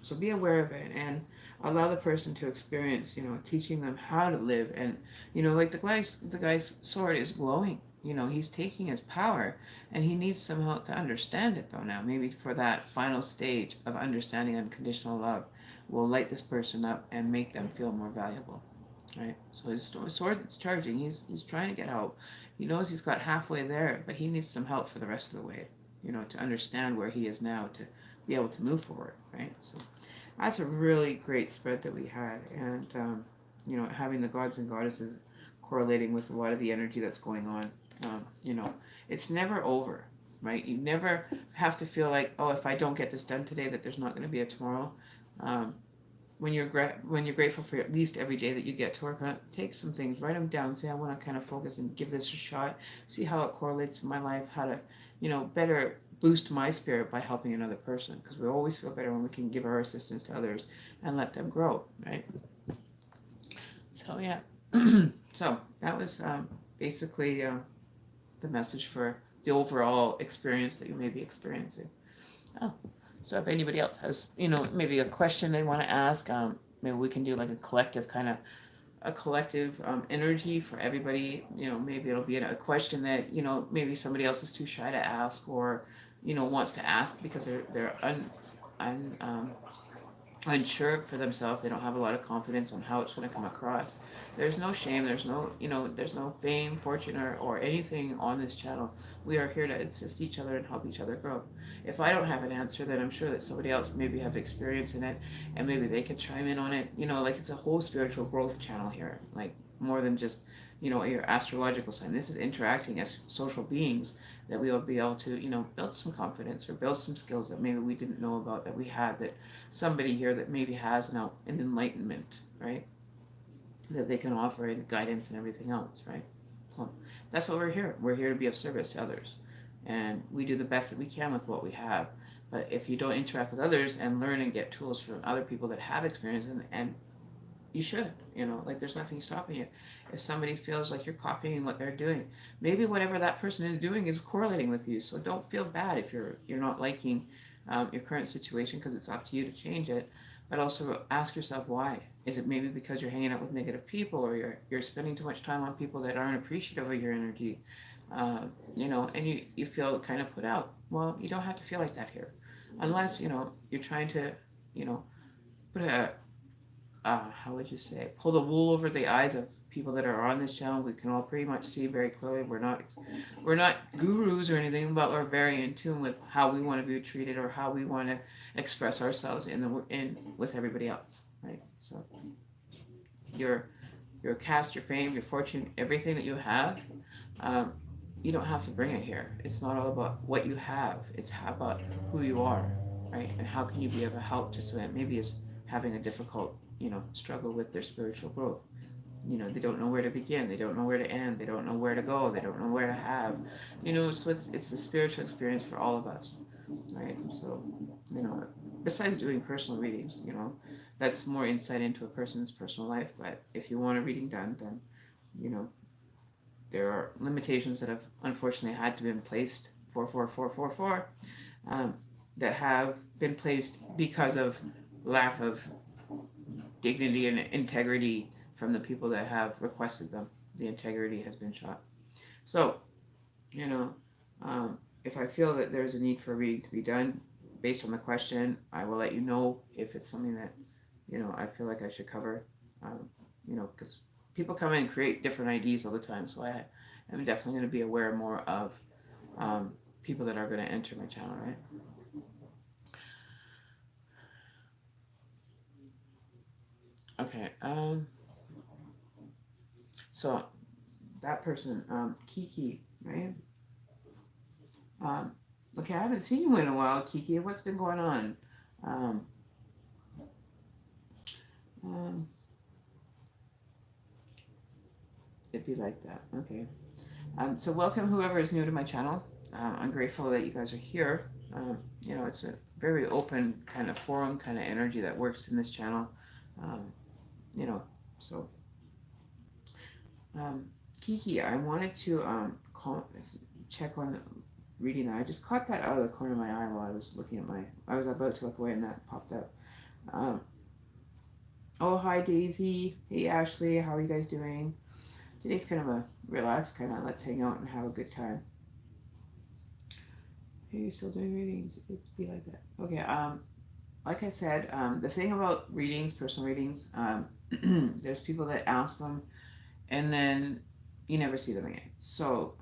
So be aware of it and allow the person to experience, you know, teaching them how to live. And, you know, like the guy's sword is glowing. You know, he's taking his power, and he needs some help to understand it, though. Now, maybe for that final stage of understanding unconditional love will light this person up and make them feel more valuable, right? So his sword is charging. He's trying to get help. He knows he's got halfway there, but he needs some help for the rest of the way, you know, to understand where he is now, to be able to move forward, right? So that's a really great spread that we had. And, you know, having the gods and goddesses correlating with a lot of the energy that's going on, you know, it's never over, right? You never have to feel like, oh, if I don't get this done today, that there's not going to be a tomorrow. When you're grateful for at least every day that you get to work on it, take some things, write them down, say I want to kind of focus and give this a shot, see how it correlates in my life, how to, you know, better boost my spirit by helping another person, because we always feel better when we can give our assistance to others and let them grow, right? So yeah, so that was basically the message for the overall experience that you may be experiencing. Oh, so if anybody else has, you know, maybe a question they want to ask, maybe we can do like a collective energy for everybody. You know, maybe it'll be a question that, you know, maybe somebody else is too shy to ask, or, you know, wants to ask because they're unsure for themselves. They don't have a lot of confidence on how it's going to come across. There's no shame. There's no, you know, there's no fame, fortune, or anything on this channel. We are here to assist each other and help each other grow. If I don't have an answer, then I'm sure that somebody else maybe have experience in it, and maybe they could chime in on it. You know, like, it's a whole spiritual growth channel here, like more than just, you know, your astrological sign. This is interacting as social beings, that we will be able to, you know, build some confidence or build some skills that maybe we didn't know about, that we had, that somebody here that maybe has now an enlightenment, right? That they can offer, and guidance and everything else, right? So that's what we're here. We're here to be of service to others. And we do the best that we can with what we have. But if you don't interact with others and learn and get tools from other people that have experience, and you should, you know, like, there's nothing stopping you. If somebody feels like you're copying what they're doing, maybe whatever that person is doing is correlating with you. So don't feel bad if you're not liking your current situation, because it's up to you to change it. But also ask yourself why. Is it maybe because you're hanging out with negative people, or you're spending too much time on people that aren't appreciative of your energy, you know, and you feel kind of put out? Well, you don't have to feel like that here, unless, you know, you're trying to, you know, put how would you say, pull the wool over the eyes of people that are on this channel. We can all pretty much see very clearly we're not gurus or anything, but we're very in tune with how we want to be treated, or how we want to express ourselves in with everybody else, right? So your caste, your fame, your fortune, everything that you have, you don't have to bring it here. It's not all about what you have. It's about who you are, right? And how can you be of a help to someone that maybe is having a difficult, you know, struggle with their spiritual growth. You know, they don't know where to begin. They don't know where to end. They don't know where to go. They don't know where to have. You know, so it's a spiritual experience for all of us, right? So, you know, besides doing personal readings, you know, that's more insight into a person's personal life. But if you want a reading done, then, you know, there are limitations that have unfortunately had to be placed, 44444, that have been placed because of lack of dignity and integrity from the people that have requested them. The integrity has been shot. So, you know, if I feel that there's a need for a reading to be done based on the question, I will let you know if it's something that, I feel like I should cover. Because people come in and create different IDs all the time. So I am definitely going to be aware more of people that are going to enter my channel, right? Okay. So that person, Kiki, right? Okay, I haven't seen you in a while, Kiki. What's been going on? Um, um, it'd be like that. Okay. So welcome whoever is new to my channel. I'm grateful that you guys are here. It's a very open kind of forum, kind of energy that works in this channel. Um, so Kiki, I wanted to check on reading that. I just caught that out of the corner of my eye while I was looking at I was about to look away and that popped up. Oh, hi Daisy. Hey Ashley, how are you guys doing? Today's kind of a relaxed kind of let's hang out and have a good time. Hey, you're still doing readings? It'd be like that. Okay, like I said, the thing about readings, personal readings, there's people that ask them and then you never see them again. So,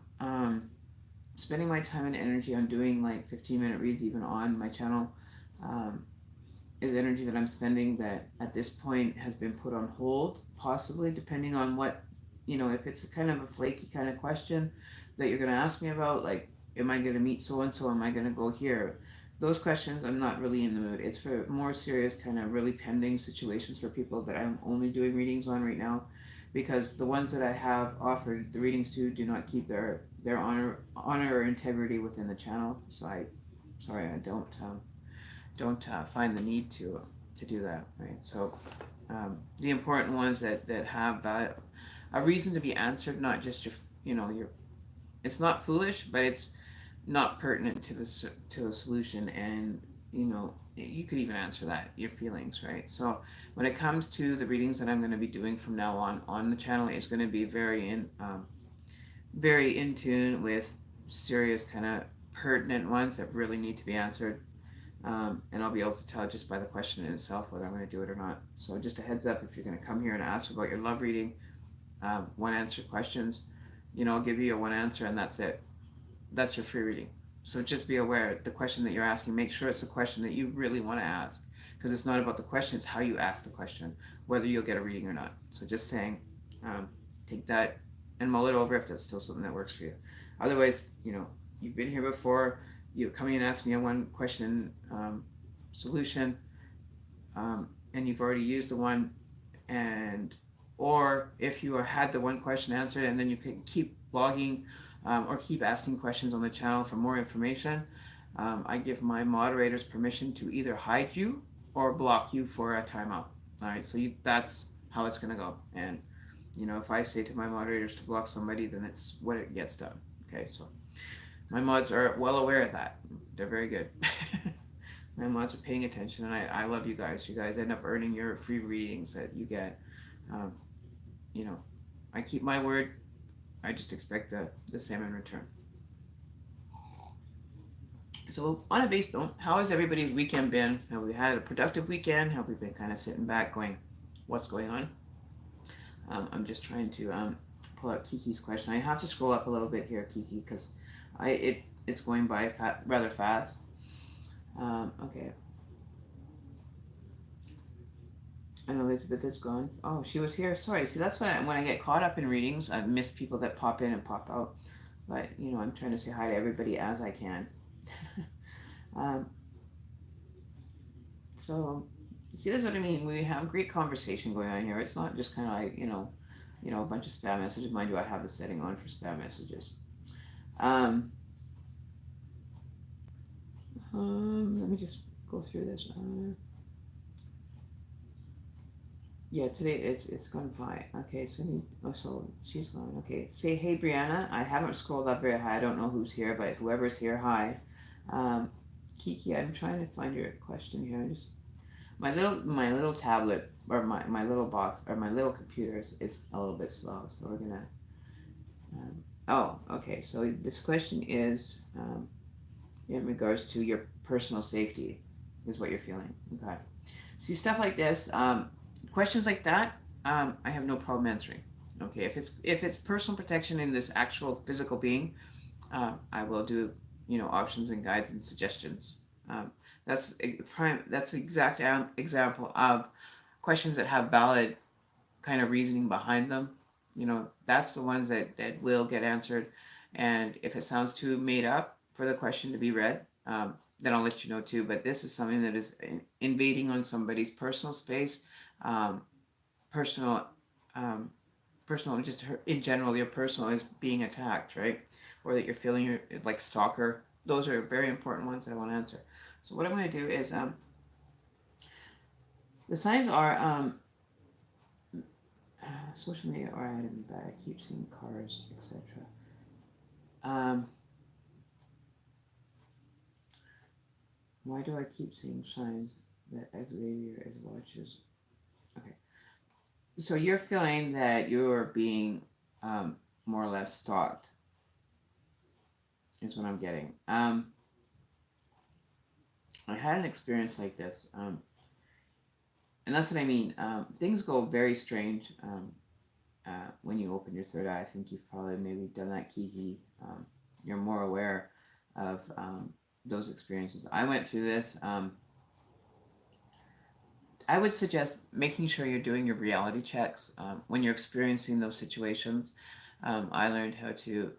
spending my time and energy on doing like 15-minute reads even on my channel is energy that I'm spending that at this point has been put on hold, possibly depending on what, if it's a kind of a flaky kind of question that you're going to ask me about, like, am I going to meet so-and-so, am I going to go here? Those questions, I'm not really in the mood. It's for more serious kind of really pending situations for people that I'm only doing readings on right now, because the ones that I have offered the readings to do not keep their honor or integrity within the channel. So I don't find the need to do that, right? So the important ones that have a reason to be answered, not just your it's not foolish, but it's not pertinent to the solution, and you could even answer that, your feelings, right? So when it comes to the readings that I'm going to be doing from now on the channel, it's going to be very in tune with serious kind of pertinent ones that really need to be answered. And I'll be able to tell just by the question in itself whether I'm going to do it or not. So just a heads up, if you're going to come here and ask about your love reading, one answer questions, I'll give you a one answer and that's it. That's your free reading. So just be aware, the question that you're asking, make sure it's a question that you really want to ask, because it's not about the question, it's how you ask the question, whether you'll get a reading or not. So just saying, take that and mull it over if that's still something that works for you. Otherwise, you've been here before, you come in and ask me a one question solution, and you've already used the one, or if you had the one question answered and then you can keep blogging or keep asking questions on the channel for more information, I give my moderators permission to either hide you or block you for a timeout. All right, so that's how it's going to go. And if I say to my moderators to block somebody, then it's what it gets done. Okay, so my mods are well aware of that. They're very good. My mods are paying attention, and I love you guys. You guys end up earning your free readings that you get. I keep my word. I just expect the same in return. So on a base note, how has everybody's weekend been? Have we had a productive weekend? Have we been kind of sitting back going, what's going on? I'm just trying to pull out Kiki's question. I have to scroll up a little bit here, Kiki, because it's going by rather fast. Okay. And Elizabeth is gone. Oh, she was here. Sorry. See, that's when I get caught up in readings, I miss people that pop in and pop out. But, I'm trying to say hi to everybody as I can. So, see, that's what I mean. We have great conversation going on here. It's not just kind of like, a bunch of spam messages. Mind you, I have the setting on for spam messages. Let me just go through this. Yeah, today it's gone by. Okay, so she's gone. Okay, say hey, Brianna. I haven't scrolled up very high. I don't know who's here, but whoever's here, hi. Kiki, I'm trying to find your question here. my little tablet or my little box or my little computer is a little bit slow, so we're gonna. Oh, okay. So this question is in regards to your personal safety, is what you're feeling. Okay. See, stuff like this, questions like that, I have no problem answering. Okay, if it's personal protection in this actual physical being, I will do options and guides and suggestions. Um, that's the exact example of questions that have valid kind of reasoning behind them. That's the ones that will get answered. And if it sounds too made up for the question to be read, then I'll let you know too. But this is something that is invading on somebody's personal space, um, personal, um, personal, just in general, your personal is being attacked, right? Or that you're feeling you're like stalker. Those are very important ones that I want to answer. So what I'm going to do is the signs are social media or item that I keep seeing cars, etc. Um, why do I keep seeing signs that Xavier is watches? Okay, so you're feeling that you're being more or less stalked, is what I'm getting. I had an experience like this, and that's what I mean. Things go very strange when you open your third eye. I think you've probably maybe done that, Kiki. You're more aware of those experiences. I went through this. I would suggest making sure you're doing your reality checks when you're experiencing those situations. I learned how to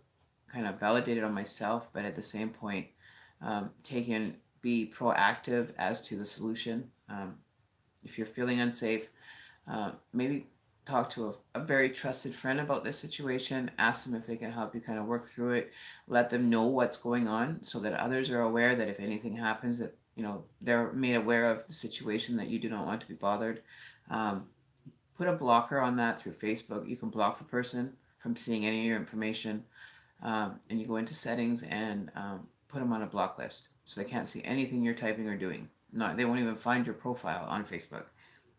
kind of validate it on myself, but at the same point, be proactive as to the solution. If you're feeling unsafe, maybe talk to a very trusted friend about this situation. Ask them if they can help you kind of work through it. Let them know what's going on so that others are aware that if anything happens, that they're made aware of the situation, that you do not want to be bothered. Um, Put a blocker on that through Facebook. You can block the person from seeing any of your information, and you go into settings and put them on a block list so they can't see anything you're typing or doing. No, they won't even find your profile on Facebook.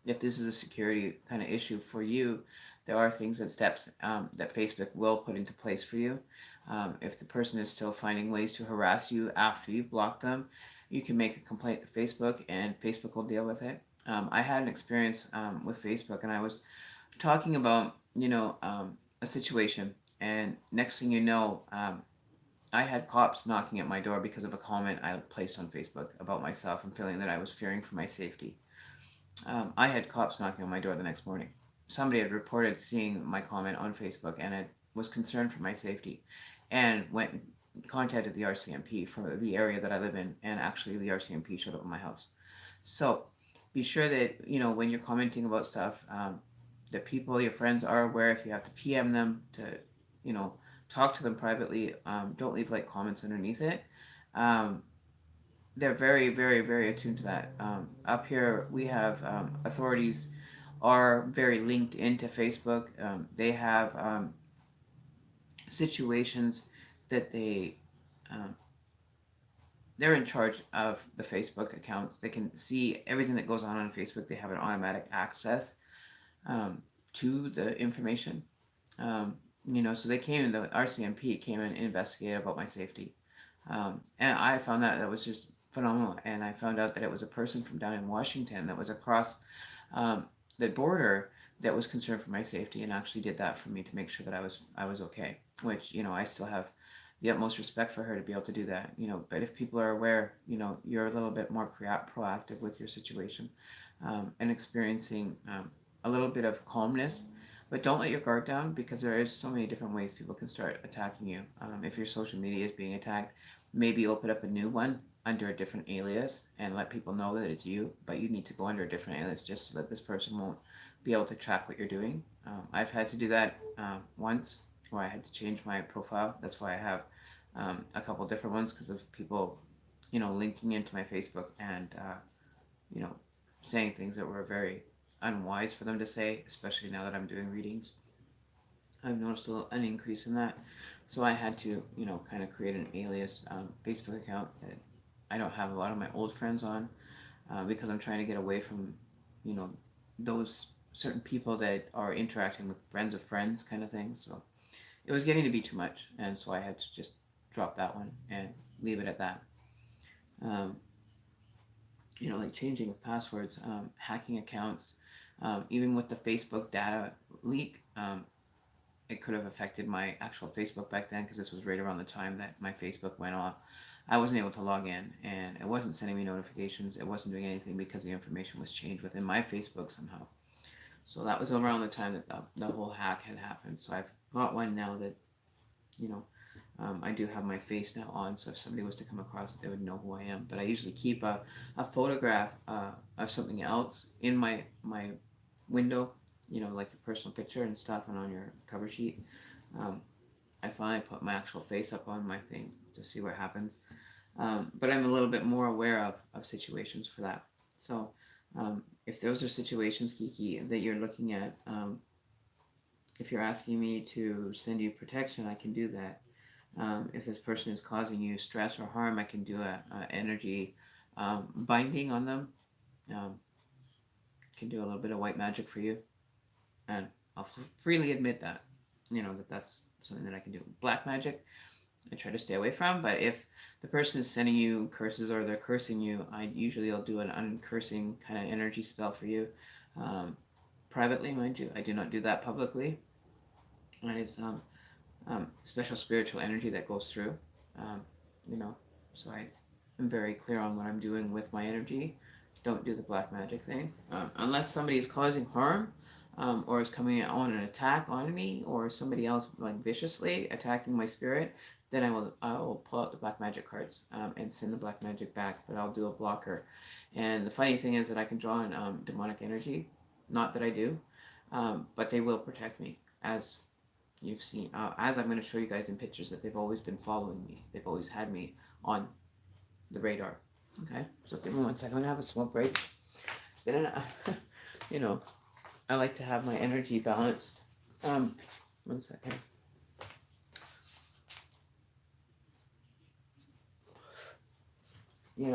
If this is a security kind of issue for you, there are things and steps that Facebook will put into place for you. If the person is still finding ways to harass you after you've blocked them, you can make a complaint to Facebook and Facebook will deal with it. I had an experience with Facebook, and I was talking about, a situation, and next thing you know, I had cops knocking at my door because of a comment I placed on Facebook about myself and feeling that I was fearing for my safety. I had cops knocking on my door the next morning. Somebody had reported seeing my comment on Facebook and it was concerned for my safety, and went and contacted the RCMP for the area that I live in, and actually the RCMP showed up at my house. So be sure that when you're commenting about stuff, that people, your friends, are aware. If you have to PM them to, you know, talk to them privately, don't leave like comments underneath it. Um, they're very, very, very attuned to that. Up here, we have authorities are very linked into Facebook. They have situations that um, they're in charge of the Facebook accounts. They can see everything that goes on Facebook. They have an automatic access um, to the information. So they came in, the RCMP came in and investigated about my safety. And I found that was just phenomenal. And I found out that it was a person from down in Washington that was across the border that was concerned for my safety and actually did that for me to make sure that I was okay. Which I still have the utmost respect for her to be able to do that. But if people are aware, you're a little bit more proactive with your situation, and experiencing a little bit of calmness. But don't let your guard down, because there is so many different ways people can start attacking you. If your social media is being attacked, maybe open up a new one under a different alias and let people know that it's you, but you need to go under a different alias just so that this person won't be able to track what you're doing. I've had to do that once, where I had to change my profile. That's why I have a couple different ones, because of people, linking into my Facebook and, you know, saying things that were very unwise for them to say, especially now that I'm doing readings. I've noticed an increase in that. So I had to, kind of create an alias Facebook account that I don't have a lot of my old friends on. because I'm trying to get away from, you know, those certain people that are interacting with friends of friends kind of thing. So it was getting to be too much, and so I had to just drop that one and leave it at that. Um, like changing of passwords, hacking accounts, even with the Facebook data leak. It could have affected my actual Facebook back then because this was right around the time that my Facebook went off. I wasn't able to log in, and it wasn't sending me notifications. It wasn't doing anything because the information was changed within my Facebook somehow. So that was around the time that the whole hack had happened. So I've got one now that, you know, I do have my face now on, so if somebody was to come across it, they would know who I am. But I usually keep a photograph of something else in my window, like your personal picture and stuff, and on your cover sheet. Um, I finally put my actual face up on my thing to see what happens. But I'm a little bit more aware of situations for that. So if those are situations, Kiki, that you're looking at, if you're asking me to send you protection, I can do that. If this person is causing you stress or harm, I can do a energy binding on them. Um, can do a little bit of white magic for you, and I'll freely admit that, that's something that I can do. Black magic, I try to stay away from, but if the person is sending you curses or they're cursing you, I'll do an uncursing kind of energy spell for you, privately, mind you. I do not do that publicly, and it's special spiritual energy that goes through, um, you know. So I am very clear on what I'm doing with my energy. Don't do the black magic thing unless somebody is causing harm, or is coming on an attack on me, or somebody else like viciously attacking my spirit. Then I will pull out the black magic cards and send the black magic back. But I'll do a blocker. And the funny thing is that I can draw on demonic energy. Not that I do, but they will protect me as you've seen, as I'm going to show you guys in pictures, that they've always been following me. They've always had me on the radar. Okay, so give me 1 second. I'm going to have a smoke break. It's been you know, I like to have my energy balanced. 1 second.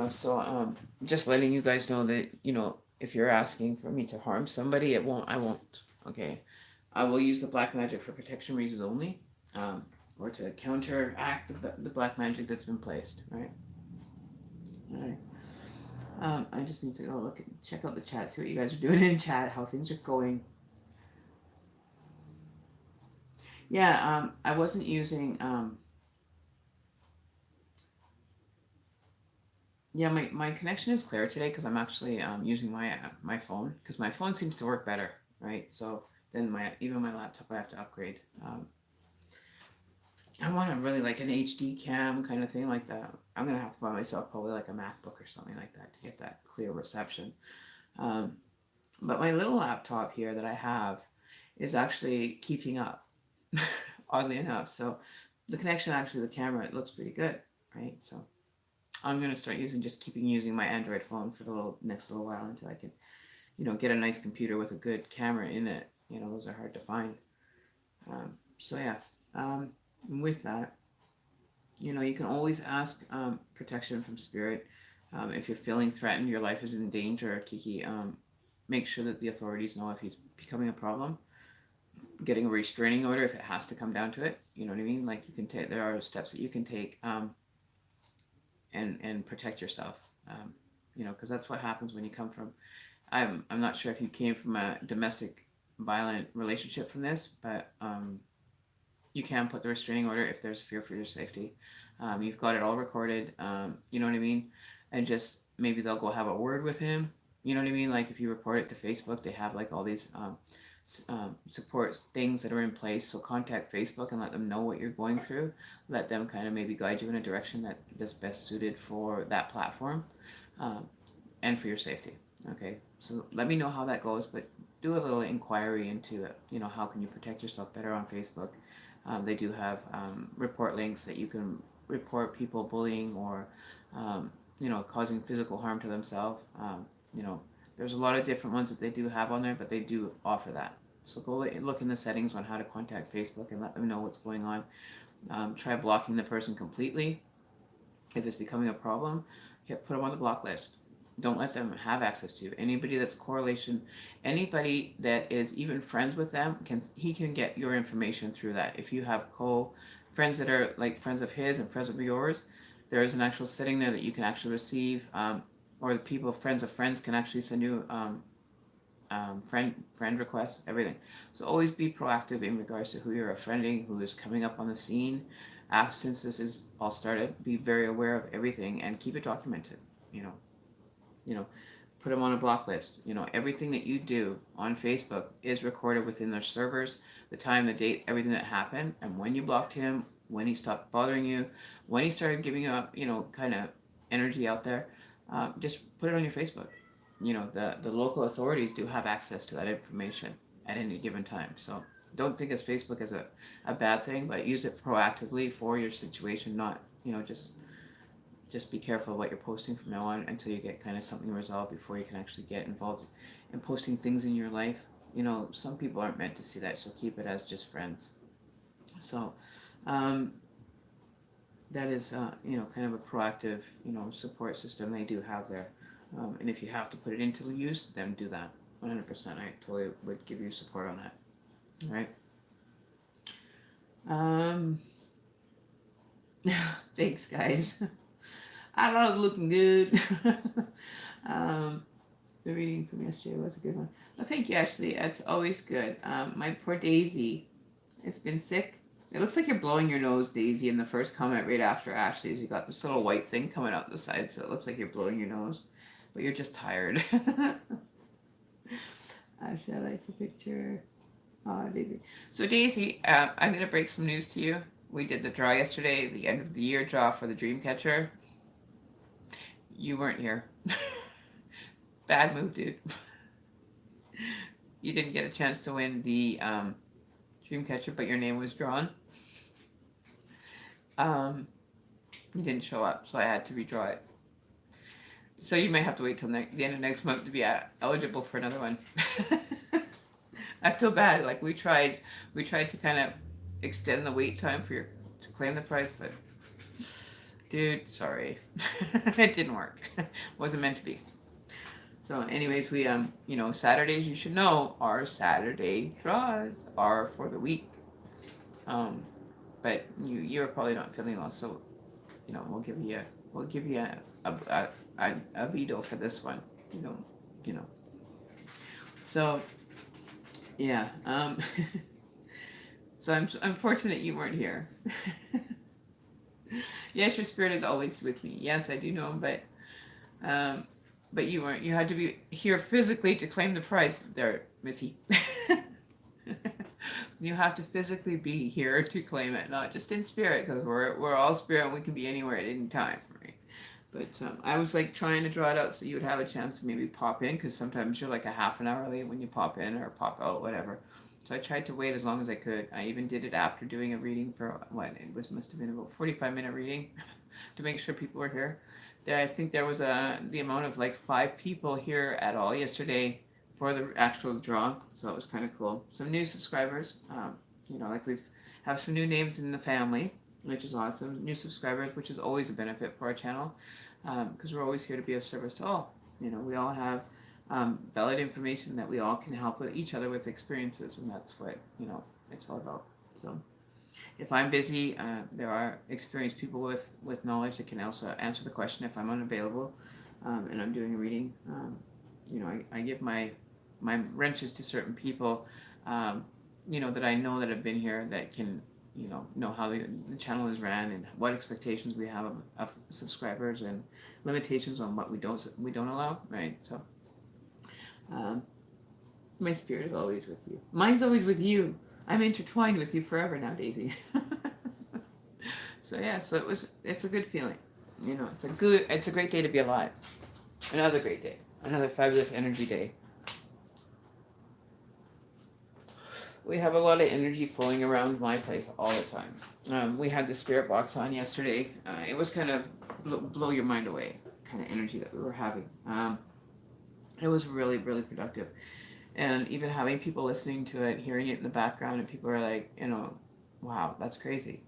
So just letting you guys know that, if you're asking for me to harm somebody, I won't. Okay. I will use the black magic for protection reasons only, or to counteract the black magic that's been placed, right? All right. I just need to go check out the chat, see what you guys are doing in chat, how things are going. Yeah, I wasn't using, yeah, my connection is clear today because I'm actually using my phone, because my phone seems to work better, right? So then even my laptop I have to upgrade. I want a really like an HD cam kind of thing like that. I'm gonna have to buy myself probably like a MacBook or something like that to get that clear reception. Um, but my little laptop here that I have is actually keeping up, oddly enough. So the connection, actually, the camera, it looks pretty good, right? So I'm gonna start keeping using my Android phone for the next little while until I can, get a nice computer with a good camera in it. Those are hard to find. So yeah. With that, you can always ask protection from spirit. If you're feeling threatened, your life is in danger, Kiki, make sure that the authorities know if he's becoming a problem. Getting a restraining order if it has to come down to it. You know what I mean? Like, there are steps that you can take, and protect yourself. Because that's what happens when you come from. I'm not sure if you came from a domestic violent relationship from this, but you can put the restraining order if there's fear for your safety. You've got it all recorded, you know what I mean? And just maybe they'll go have a word with him, you know what I mean? Like, if you report it to Facebook, they have like all these support things that are in place. So contact Facebook and let them know what you're going through. Let them kind of maybe guide you in a direction that's best suited for that platform, and for your safety. Okay, so let me know how that goes, but do a little inquiry into it. How can you protect yourself better on Facebook? They do have report links that you can report people bullying or, causing physical harm to themselves. There's a lot of different ones that they do have on there, but they do offer that. So go look in the settings on how to contact Facebook and let them know what's going on. Try blocking the person completely. If it's becoming a problem, put them on the block list. Don't let them have access to you. Anybody that's correlation, anybody that is even friends with them, he can get your information through that. If you have friends that are like friends of his and friends of yours, there is an actual setting there that you can actually receive, or the people, friends of friends, can actually send you friend requests, everything. So always be proactive in regards to who you're friending, who is coming up on the scene. Since this is all started, be very aware of everything and keep it documented. You know, you know, put them on a block list. Everything that you do on Facebook is recorded within their servers, the time, the date, everything that happened, and when you blocked him, when he stopped bothering you, when he started giving you up, kind of energy out there. Just put it on your Facebook. The local authorities do have access to that information at any given time. So don't think of Facebook as a bad thing, but use it proactively for your situation, not, just be careful of what you're posting from now on until you get kind of something resolved before you can actually get involved in posting things in your life. Some people aren't meant to see that, so keep it as just friends. So that is, kind of a proactive, support system they do have there. And if you have to put it into use, then do that. 100%. I totally would give you support on that. All right. Thanks, guys. I don't know, looking good. The reading from yesterday was a good one. Well, thank you, Ashley. That's always good. My poor Daisy has been sick. It looks like you're blowing your nose, Daisy, in the first comment right after Ashley's. You got this little white thing coming out the side, so it looks like you're blowing your nose. But you're just tired. Ashley, I like the picture. Oh, Daisy. So, Daisy, I'm going to break some news to you. We did the draw yesterday, the end of the year draw for the Dreamcatcher. You weren't here. Bad move, dude. You didn't get a chance to win the Dreamcatcher, but your name was drawn. You didn't show up, so I had to redraw it. So you may have to wait till the end of next month to be eligible for another one. I feel bad. Like we tried to kind of extend the wait time for to claim the prize, but dude, sorry, it didn't work. Wasn't meant to be. So, anyways, we Saturdays, you should know, our Saturday draws are for the week. But you're probably not feeling well, so we'll give you a veto for this one. So yeah. So I'm fortunate you weren't here. Yes, your spirit is always with me. Yes, I do know, but you weren't. You had to be here physically to claim the prize there, Missy. You have to physically be here to claim it, not just in spirit, because we're all spirit and we can be anywhere at any time, right? But I was like trying to draw it out so you would have a chance to maybe pop in, because sometimes you're like a half an hour late when you pop in or pop out, whatever. So I tried to wait as long as I could. I even did it after doing a reading for must have been about 45-minute reading to make sure people were here. I think there was the amount of like 5 people here at all yesterday for the actual draw, so it was kind of cool. Some new subscribers, like we have some new names in the family, which is awesome. New subscribers, which is always a benefit for our channel, because we're always here to be of service to all. We all have valid information that we all can help with each other with experiences, and that's what it's all about. So if I'm busy, there are experienced people with knowledge that can also answer the question if I'm unavailable, and I'm doing a reading. I give my wrenches to certain people, that I know that have been here that can, know how the channel is ran and what expectations we have of subscribers and limitations on what we don't allow, right? So, my spirit is always with you. Mine's always with you. I'm intertwined with you forever now, Daisy. So yeah, it's a good feeling. It's a great day to be alive. Another great day. Another fabulous energy day. We have a lot of energy flowing around my place all the time. We had the spirit box on yesterday. It was kind of blow your mind away kind of energy that we were having. It was really, really productive. And even having people listening to it, hearing it in the background, and people are like, wow, that's crazy.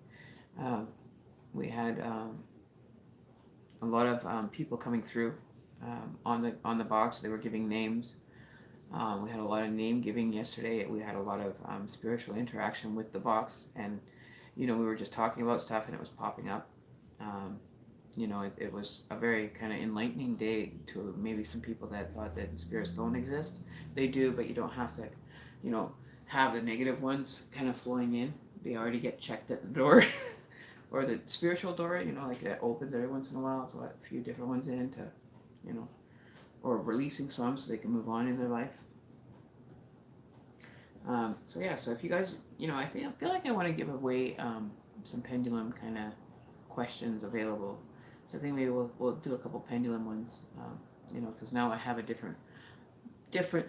We had a lot of people coming through on the box. They were giving names. We had a lot of name giving yesterday. We had a lot of spiritual interaction with the box, and we were just talking about stuff, and it was popping up. Um, it was a very kind of enlightening day to maybe some people that thought that spirits don't exist. They do, but you don't have to, you know, have the negative ones kind of flowing in. They already get checked at the door. Or the spiritual door, like that opens every once in a while to let a few different ones in to, you know, or releasing some so they can move on in their life. So yeah, so if you guys, I feel like I want to give away some pendulum kind of questions available. So I think maybe we'll do a couple pendulum ones, because now I have a different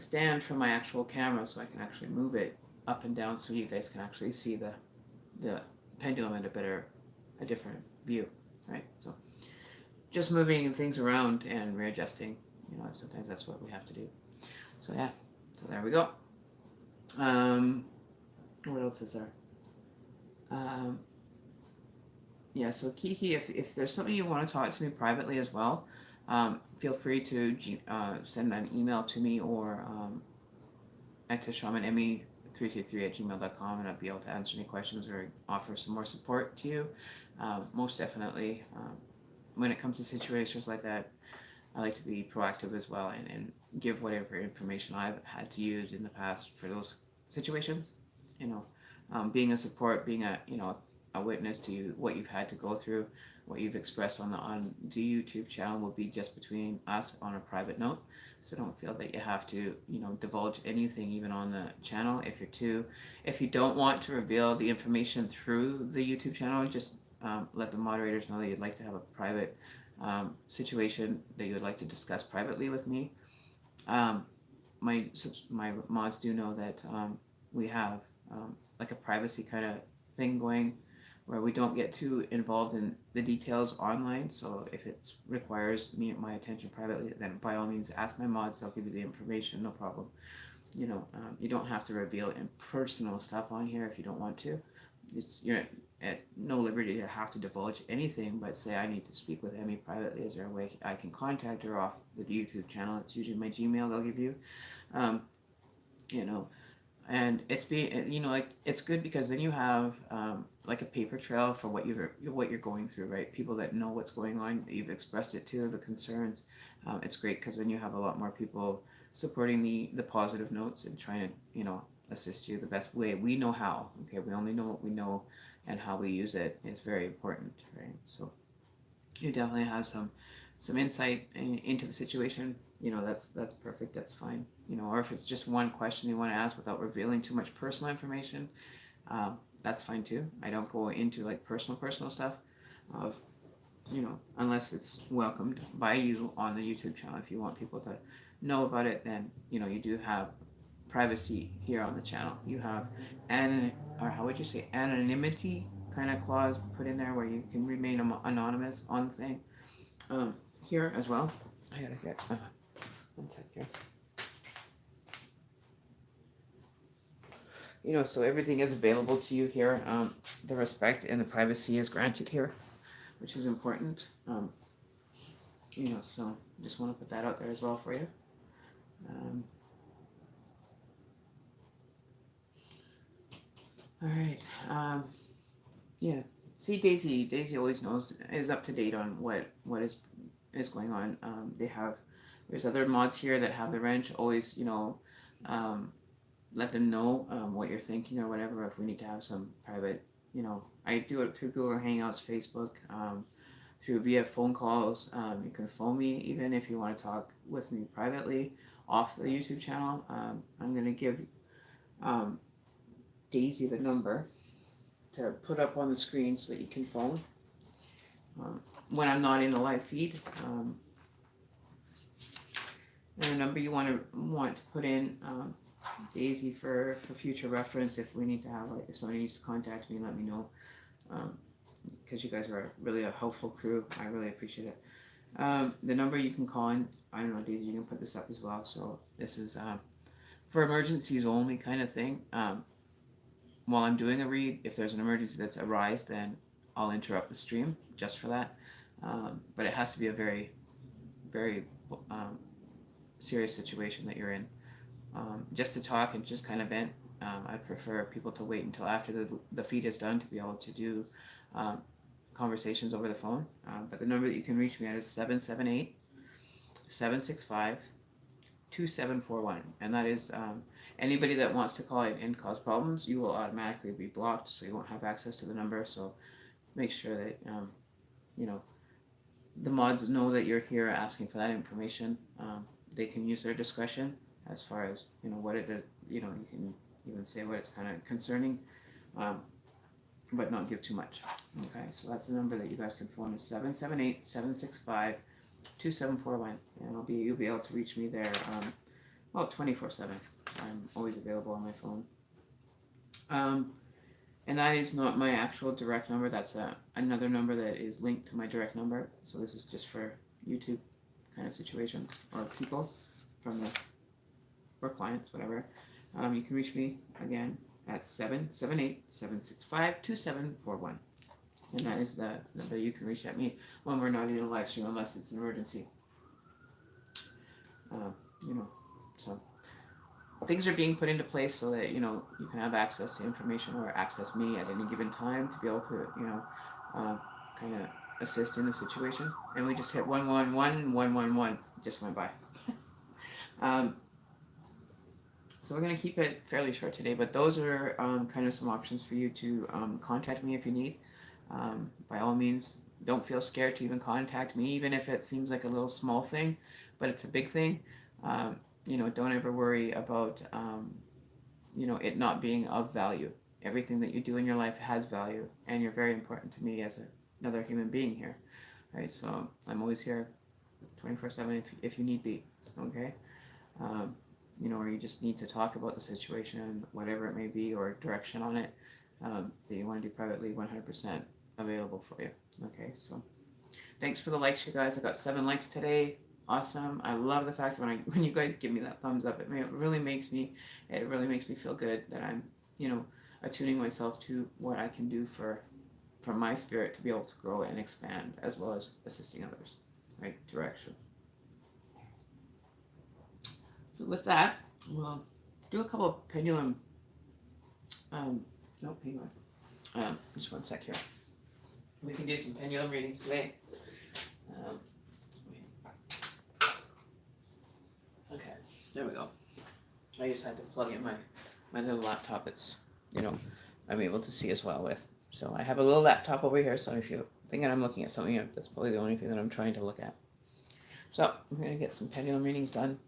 stand for my actual camera, so I can actually move it up and down, so you guys can actually see the pendulum at a different view, right? So just moving things around and readjusting, sometimes that's what we have to do. So yeah, so there we go. What else is there? Yeah, so Kiki, if there's something you want to talk to me privately as well, feel free to send an email to me or to shamanemmy333@gmail.com, and I'll be able to answer any questions or offer some more support to you. Most definitely, when it comes to situations like that, I like to be proactive as well and give whatever information I've had to use in the past for those situations. Being a support, being a witness to you, what you've had to go through, what you've expressed on the YouTube channel will be just between us on a private note. So don't feel that you have to divulge anything even on the channel. If you don't want to reveal the information through the YouTube channel, just let the moderators know that you'd like to have a private situation that you would like to discuss privately with me. My mods do know that we have like a privacy kind of thing going, where we don't get too involved in the details online. So if it requires my attention privately, then by all means ask my mods. They'll give you the information, no problem. You don't have to reveal personal stuff on here if you don't want to. You're at no liberty to have to divulge anything, but say I need to speak with Emmy privately. Is there a way I can contact her off the YouTube channel? It's usually my Gmail they'll give you. And it's good because then you have like a paper trail for what you're going through, right? People that know what's going on, you've expressed it to, the concerns. It's great because then you have a lot more people supporting the positive notes and trying to assist you the best way we know how. Okay, we only know what we know, and how we use it is very important, right? So you definitely have some insight into the situation. That's perfect. That's fine. Or if it's just one question you want to ask without revealing too much personal information, that's fine too. I don't go into like personal stuff of unless it's welcomed by you on the YouTube channel. If you want people to know about it, then you do have privacy here on the channel. You have anonymity kind of clause put in there where you can remain anonymous on the thing. Here as well. I gotta get one sec here. So everything is available to you here. The respect and the privacy is granted here, which is important. So just want to put that out there as well for you. All right. Yeah. See, Daisy always is up to date on what is going on. There's other mods here that have the wrench. Always, let them know what you're thinking or whatever. If we need to have some private, I do it through Google Hangouts, Facebook, via phone calls. You can phone me even if you want to talk with me privately off the YouTube channel. I'm going to give Daisy the number to put up on the screen so that you can phone when I'm not in the live feed. And the number you want to put in, Daisy, for future reference. If we need to have, if somebody needs to contact me, let me know, because you guys are really a helpful crew. I really appreciate it. The number you can call in, I don't know, Daisy, you can put this up as well. So this is for emergencies only kind of thing. While I'm doing a read, if there's an emergency that's arise, then I'll interrupt the stream just for that. But it has to be a very very serious situation that you're in. Just to talk and just kind of vent, I prefer people to wait until after the feed is done to be able to do conversations over the phone. But the number that you can reach me at is 778-765-2741. And that is anybody that wants to call and cause problems, you will automatically be blocked, so you won't have access to the number. So make sure that, you know, the mods know that you're here asking for that information. They can use their discretion as far as, you know, what it is. You know, you can even say what it's kind of concerning, but not give too much. Okay, so that's the number that you guys can phone is 778-765-2741, and you'll be able to reach me there 24/7. I'm always available on my phone. And that is not my actual direct number. That's another number that is linked to my direct number. So this is just for YouTube kind of situations or people from or clients, whatever. You can reach me again at 778-765-2741. And that is the number you can reach at me when we're not in a live stream, unless it's an emergency. You know, so things are being put into place so that, you know, you can have access to information or access me at any given time to be able to, you know, kind of assist in the situation. And we just hit 111 and 111 just went by. So we're going to keep it fairly short today, but those are kind of some options for you to contact me if you need. By all means, don't feel scared to even contact me, even if it seems like a little small thing, but it's a big thing. You know, don't ever worry about, you know, it not being of value. Everything that you do in your life has value, and you're very important to me as another human being here, right? So I'm always here 24/7 if you need be, okay? You know, or you just need to talk about the situation, whatever it may be, or direction on it that you want to do privately, 100% available for you, okay? So thanks for the likes, you guys. I got 7 likes today. Awesome. I love the fact when you guys give me that thumbs up. It really makes me feel good that I'm, you know, attuning myself to what I can do for my spirit to be able to grow and expand, as well as assisting others, right? Direction. So with that, we'll do a couple of pendulum. No penguin. Just one sec here. We can do some pendulum readings today. Okay, there we go. I just had to plug in my little laptop. It's, you know, I'm able to see as well with. So I have a little laptop over here. So if you think that I'm looking at something, that's probably the only thing that I'm trying to look at. So I'm going to get some pendulum readings done.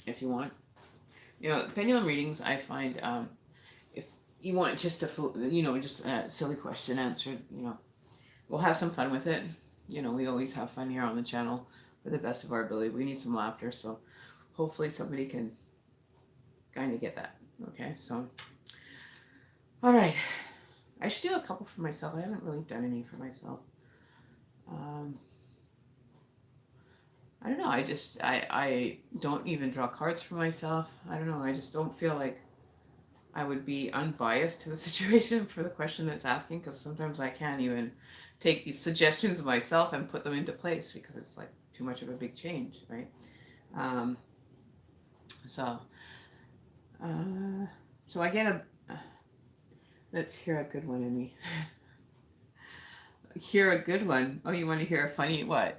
If you want, you know, pendulum readings, I find, if you want just a, you know, just a silly question answered, you know, we'll have some fun with it. You know, we always have fun here on the channel for the best of our ability. We need some laughter, so hopefully somebody can kind of get that. Okay, so, all right, I should do a couple for myself. I haven't really done any for myself. I don't know. I don't even draw cards for myself. I don't know. I just don't feel like I would be unbiased to the situation for the question that's asking, because sometimes I can't even take these suggestions myself and put them into place because it's like too much of a big change, right? So I get let's hear a good one in me. Hear a good one. Oh, you want to hear a funny what?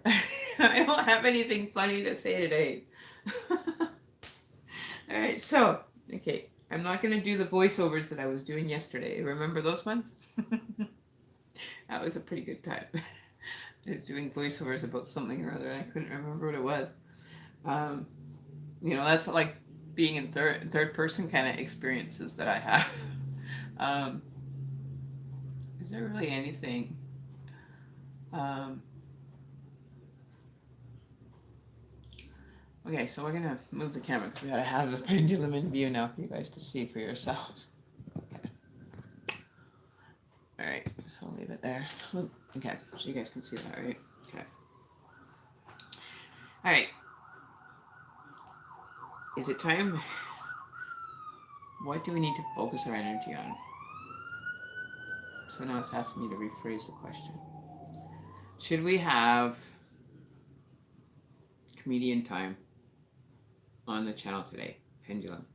I don't have anything funny to say today. All right, so, okay, I'm not going to do the voiceovers that I was doing yesterday. Remember those ones? That was a pretty good time. I was doing voiceovers about something or other, and I couldn't remember what it was. You know, that's like being in third person kind of experiences that I have. Is there really anything? Okay, so we're going to move the camera because we got to have the pendulum in view now for you guys to see for yourselves. Okay. All right, so I'll leave it there. Okay, so you guys can see that, right? Okay. All right. Is it time? What do we need to focus our energy on? So now it's asking me to rephrase the question. Should we have comedian time on the channel today. Pendulum.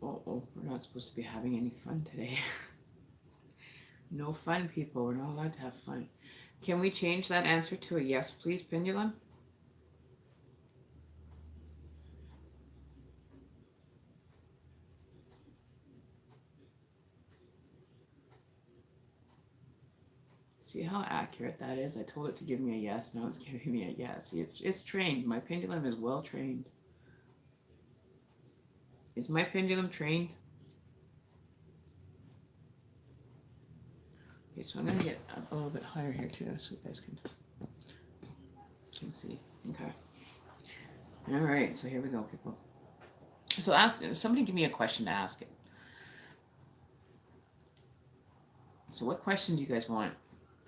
Oh, we're not supposed to be having any fun today. No fun, people. We're not allowed to have fun. Can we change that answer to a yes, please, Pendulum? See how accurate that is? I told it to give me a yes. Now it's giving me a yes. See, it's trained. My pendulum is well trained. Is my pendulum trained? Okay, so I'm going to get a little bit higher here too so you guys can see. Okay. All right, so here we go, people. So somebody give me a question to ask it. So what question do you guys want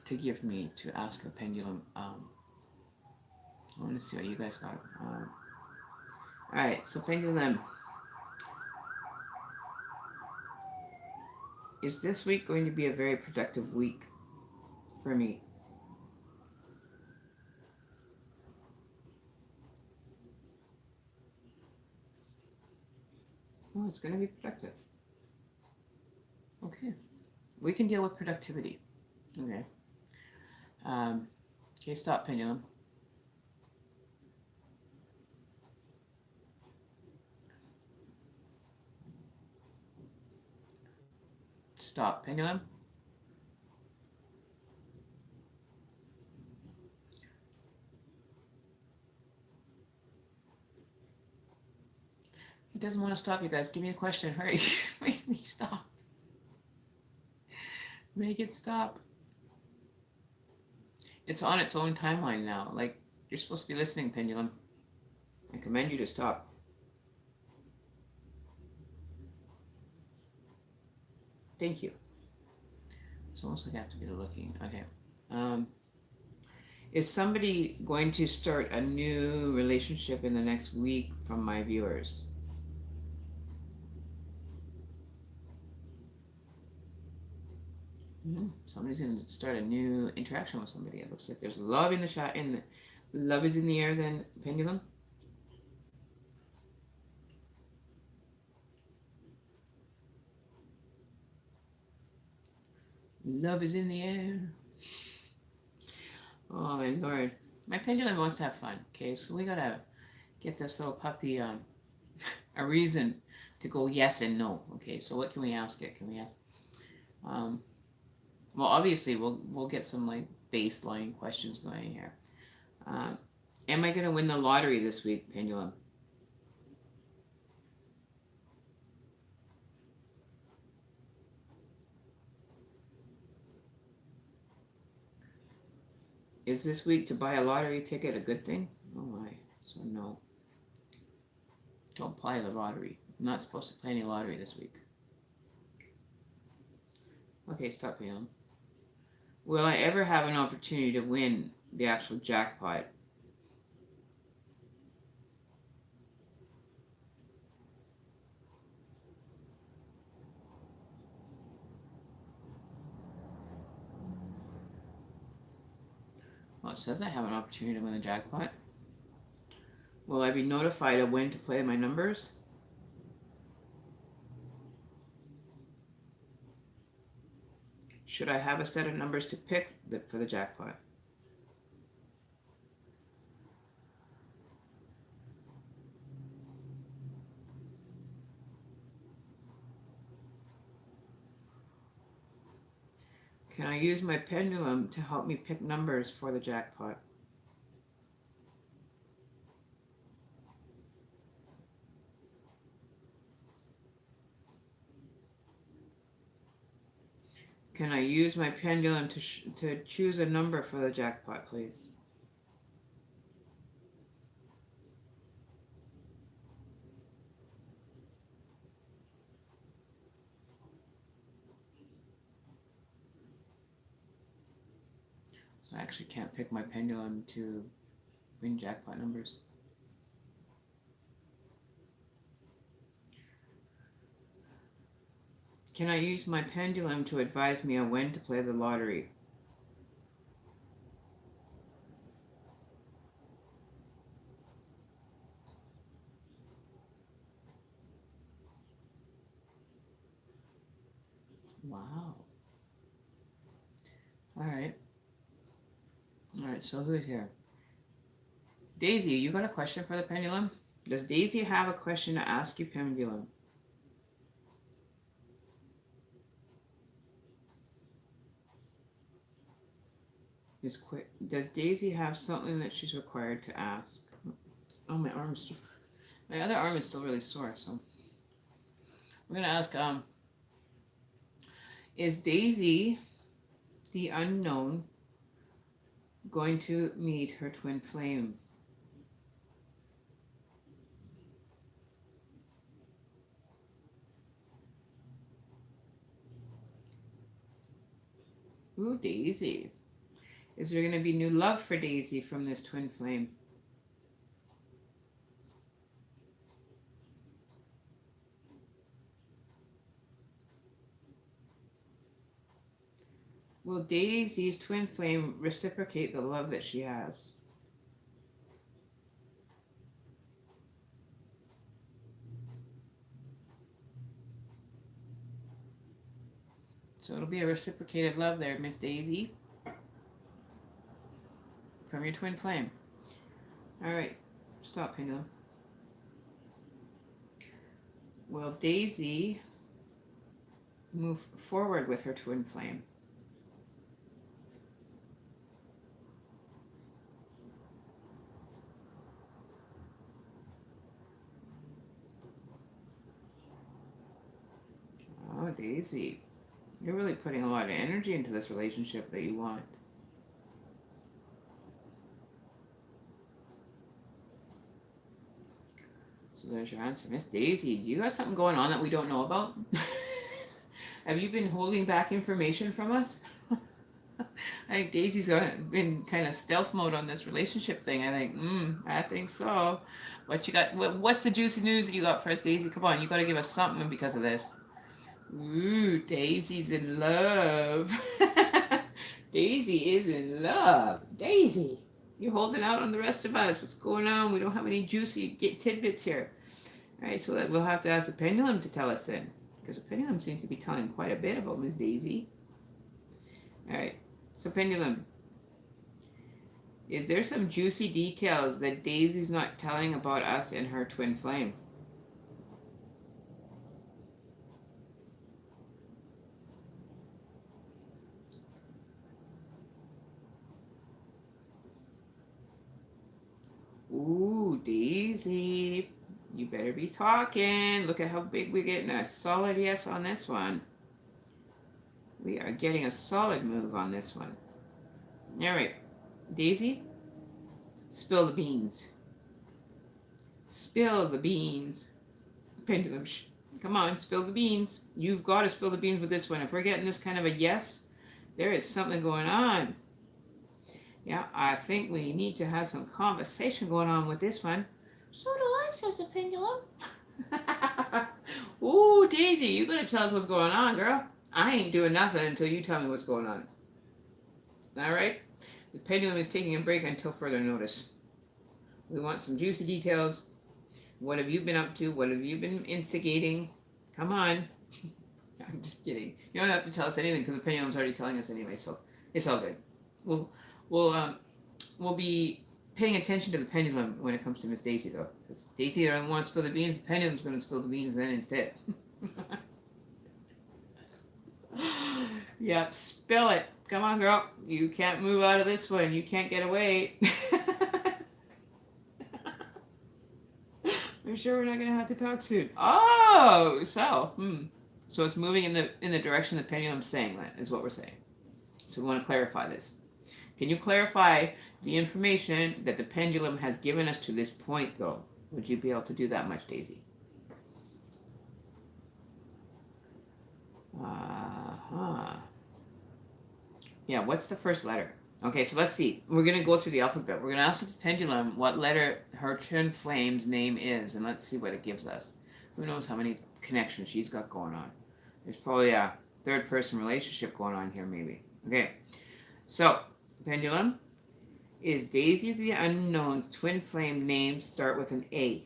to give me to ask the pendulum? I want to see what you guys got. All right, so pendulum. Is this week going to be a very productive week for me? Oh, it's going to be productive. Okay. We can deal with productivity. Okay. Okay, stop, pendulum. Stop, pendulum. He doesn't want to stop, you guys. Give me a question. Hurry. Make me stop. Make it stop. It's on its own timeline now. Like, you're supposed to be listening, pendulum. I command you to stop. Thank you. It's almost like I have to be looking. Okay. Is somebody going to start a new relationship in the next week from my viewers? Somebody's going to start a new interaction with somebody. It looks like there's love in the shot. And love is in the air then, pendulum? Love is in the air. Oh my lord. My pendulum wants to have fun. Okay, so we gotta get this little puppy a reason to go yes and no. Okay, so what can we ask it? Can we ask? Well, obviously we'll get some like baseline questions going here. Am I gonna win the lottery this week, pendulum? Is this week to buy a lottery ticket a good thing? Oh my, so no. Don't play the lottery. I'm not supposed to play any lottery this week. Okay, stop, pendulum. Will I ever have an opportunity to win the actual jackpot? Well, it says I have an opportunity to win the jackpot. Will I be notified of when to play my numbers? Should I have a set of numbers to pick for the jackpot? Can I use my pendulum to help me pick numbers for the jackpot? Can I use my pendulum to choose a number for the jackpot, please? So I actually can't pick my pendulum to Bring jackpot numbers. Can I use my pendulum to advise me on when to play the lottery? Wow. All right. All right, so who's here? Daisy, you got a question for the pendulum? Does Daisy have a question to ask you, pendulum? Does Daisy have something that she's required to ask? Oh, my other arm is still really sore, so we're gonna ask, is Daisy, the unknown, going to meet her twin flame? Ooh, Daisy. Is there going to be new love for Daisy from this twin flame? Will Daisy's twin flame reciprocate the love that she has? So it'll be a reciprocated love there, Miss Daisy, from your twin flame. All right, stop, pendulum. Will Daisy move forward with her twin flame? Oh, Daisy, you're really putting a lot of energy into this relationship that you want. So there's your answer. Miss Daisy, do you have something going on that we don't know about? Have you been holding back information from us? I think Daisy's been kind of stealth mode on this relationship thing. I think so. What you got? What's the juicy news that you got for us, Daisy? Come on, you got to give us something because of this. Ooh, Daisy's in love. Daisy is in love. Daisy, you're holding out on the rest of us. What's going on? We don't have any juicy tidbits here. All right, so we'll have to ask the pendulum to tell us then, because the pendulum seems to be telling quite a bit about Miss Daisy. All right, so pendulum, is there some juicy details that Daisy's not telling about us and her twin flame? Ooh, Daisy, you better be talking. Look at how big we're getting. A solid yes on this one. We are getting a solid move on this one. All right, Daisy, spill the beans. Spill the beans. Pendulum, come on, spill the beans. You've got to spill the beans with this one. If we're getting this kind of a yes, there is something going on. Yeah, I think we need to have some conversation going on with this one. So do I, says the pendulum. Ooh, Daisy, you gotta tell us what's going on, girl. I ain't doing nothing until you tell me what's going on. All right? The pendulum is taking a break until further notice. We want some juicy details. What have you been up to? What have you been instigating? Come on. I'm just kidding. You don't have to tell us anything because the pendulum's already telling us anyway, so it's all good. We'll be paying attention to the pendulum when it comes to Miss Daisy, though, because Daisy doesn't want to spill the beans. The pendulum's going to spill the beans then instead. Yep, spill it. Come on, girl. You can't move out of this one. You can't get away. I'm sure we're not going to have to talk soon. Oh, so it's moving in the direction the pendulum's saying. That is what we're saying. So we want to clarify this. Can you clarify the information that the pendulum has given us to this point, though? Would you be able to do that much, Daisy? Uh-huh. Yeah, what's the first letter? Okay, so let's see. We're going to go through the alphabet. We're going to ask the pendulum what letter her twin flame's name is, and let's see what it gives us. Who knows how many connections she's got going on. There's probably a third person relationship going on here, maybe. Okay, so pendulum, is Daisy the Unknown's twin flame name start with an A?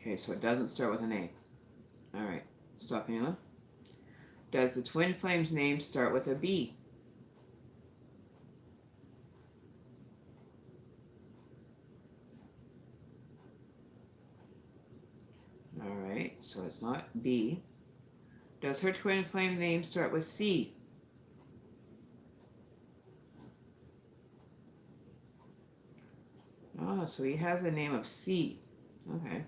Okay, so it doesn't start with an A. All right, stop, pendulum. Does the twin flame's name start with a B? All right, so it's not B. Does her twin flame name start with C? Oh, so he has a name of C. Okay.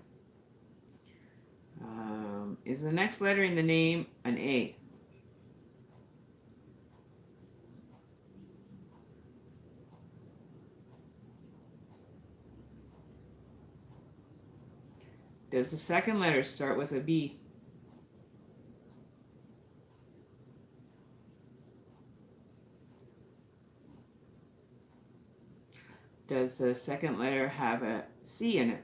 Is the next letter in the name an A? Does the second letter start with a B? Does the second letter have a C in it?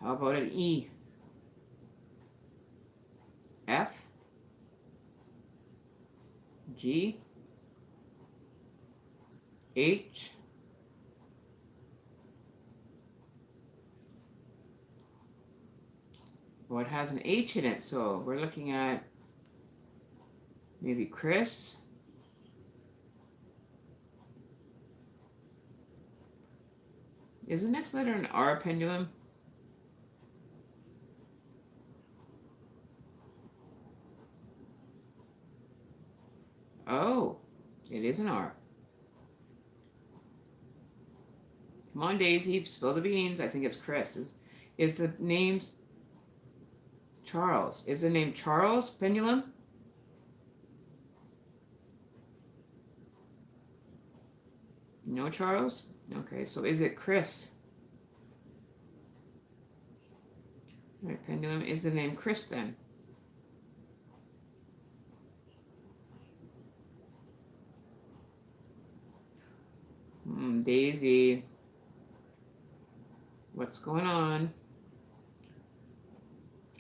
How about an E? F? G? H? Well, it has an H in it, so we're looking at maybe Chris. Is the next letter an R, pendulum? Oh, it is an R. Come on, Daisy, spill the beans. I think it's Chris. Is the name Charles? Is the name Charles, pendulum? No Charles? Okay, so is it Chris? All right, pendulum, is the name Chris then? Daisy. What's going on?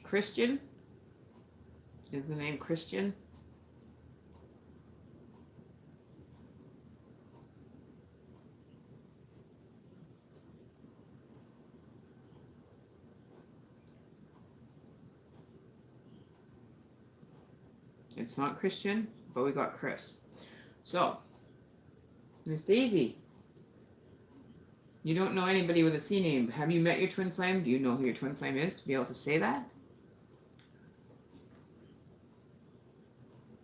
Christian? Is the name Christian? It's not Christian, but we got Chris. So, Miss Daisy. You don't know anybody with a C name. Have you met your twin flame? Do you know who your twin flame is to be able to say that?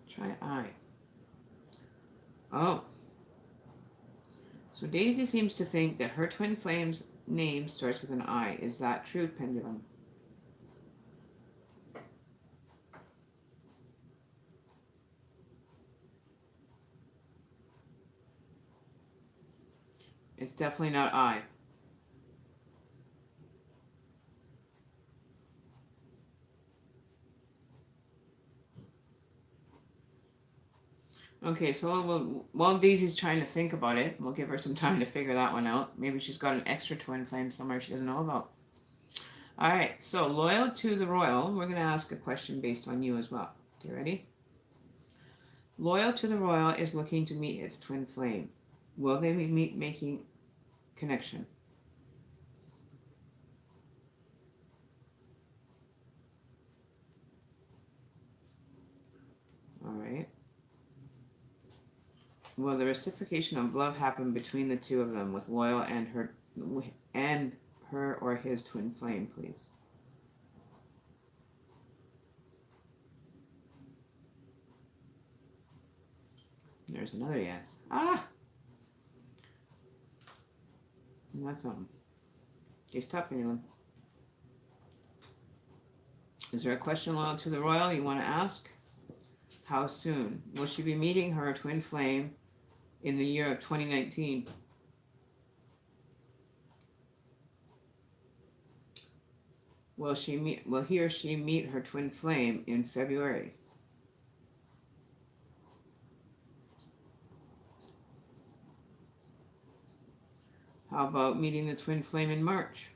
Try I. Oh. So Daisy seems to think that her twin flame's name starts with an I. Is that true, pendulum? It's definitely not I. Okay, so while Daisy's trying to think about it, we'll give her some time to figure that one out. Maybe she's got an extra twin flame somewhere she doesn't know about. All right, so loyal to the royal, we're going to ask a question based on you as well. You ready? Loyal to the royal is looking to meet its twin flame. Will they be making connection? All right. Will the reciprocation of love happen between the two of them with loyal and her or his twin flame, please? There's another yes. Ah! That's something. Okay, stop, anyone. Is there a question loyal to the royal you want to ask? How soon? Will she be meeting her twin flame in the year of 2019. Will he or she meet her twin flame in February? How about meeting the twin flame in March?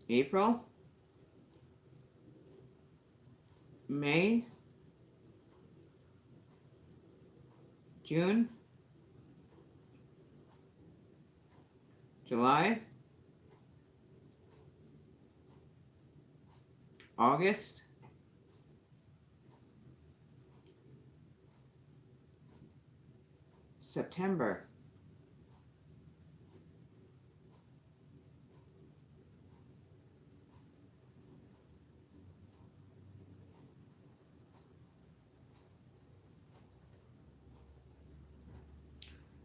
April? May? June? July? August? September?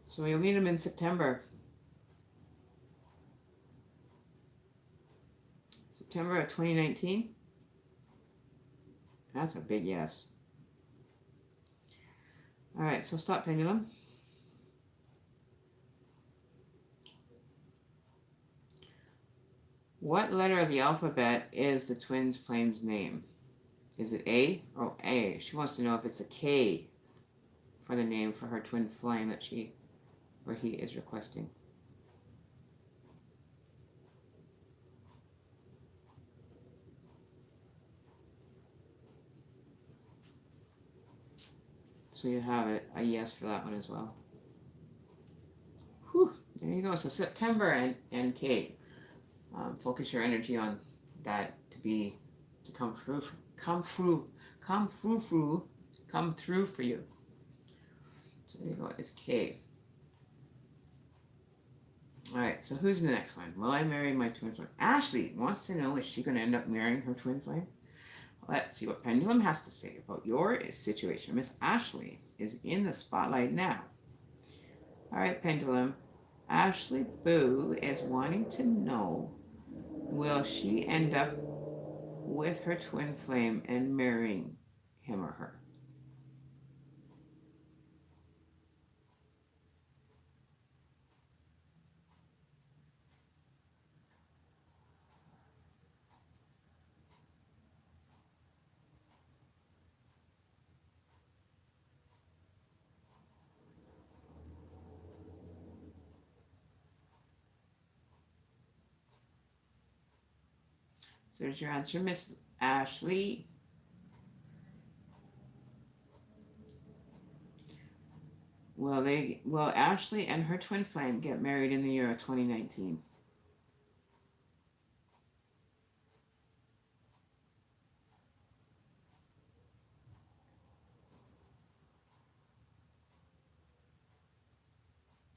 So you'll meet him in September. September of 2019? That's a big yes. All right, so stop, pendulum. What letter of the alphabet is the twin flame's name? Is it A? Oh, A. She wants to know if it's a K for the name for her twin flame that she or he is requesting. So you have it, a yes for that one as well. Whew, there you go. So September and K. Focus your energy on that to come through for you. So there you go. It's K. All right. So who's the next one? Will I marry my twin flame? Ashley wants to know, is she going to end up marrying her twin flame? Let's see what Pendulum has to say about your situation. Miss Ashley is in the spotlight now. All right, Pendulum. Ashley Boo is wanting to know, will she end up with her twin flame and marrying him or her? So there's your answer, Miss Ashley. Will Ashley and her twin flame get married in the year of 2019?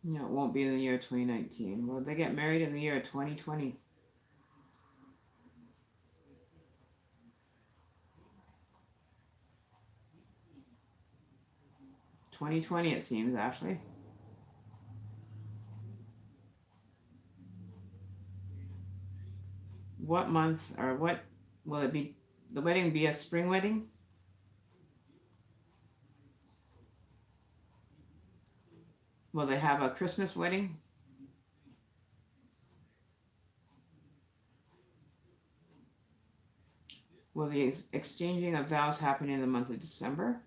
No, it won't be in the year 2019. Will they get married in the year 2020? 2020, it seems, Ashley. What month or what will it be? The wedding be a spring wedding? Will they have a Christmas wedding? Will the exchanging of vows happen in the month of December?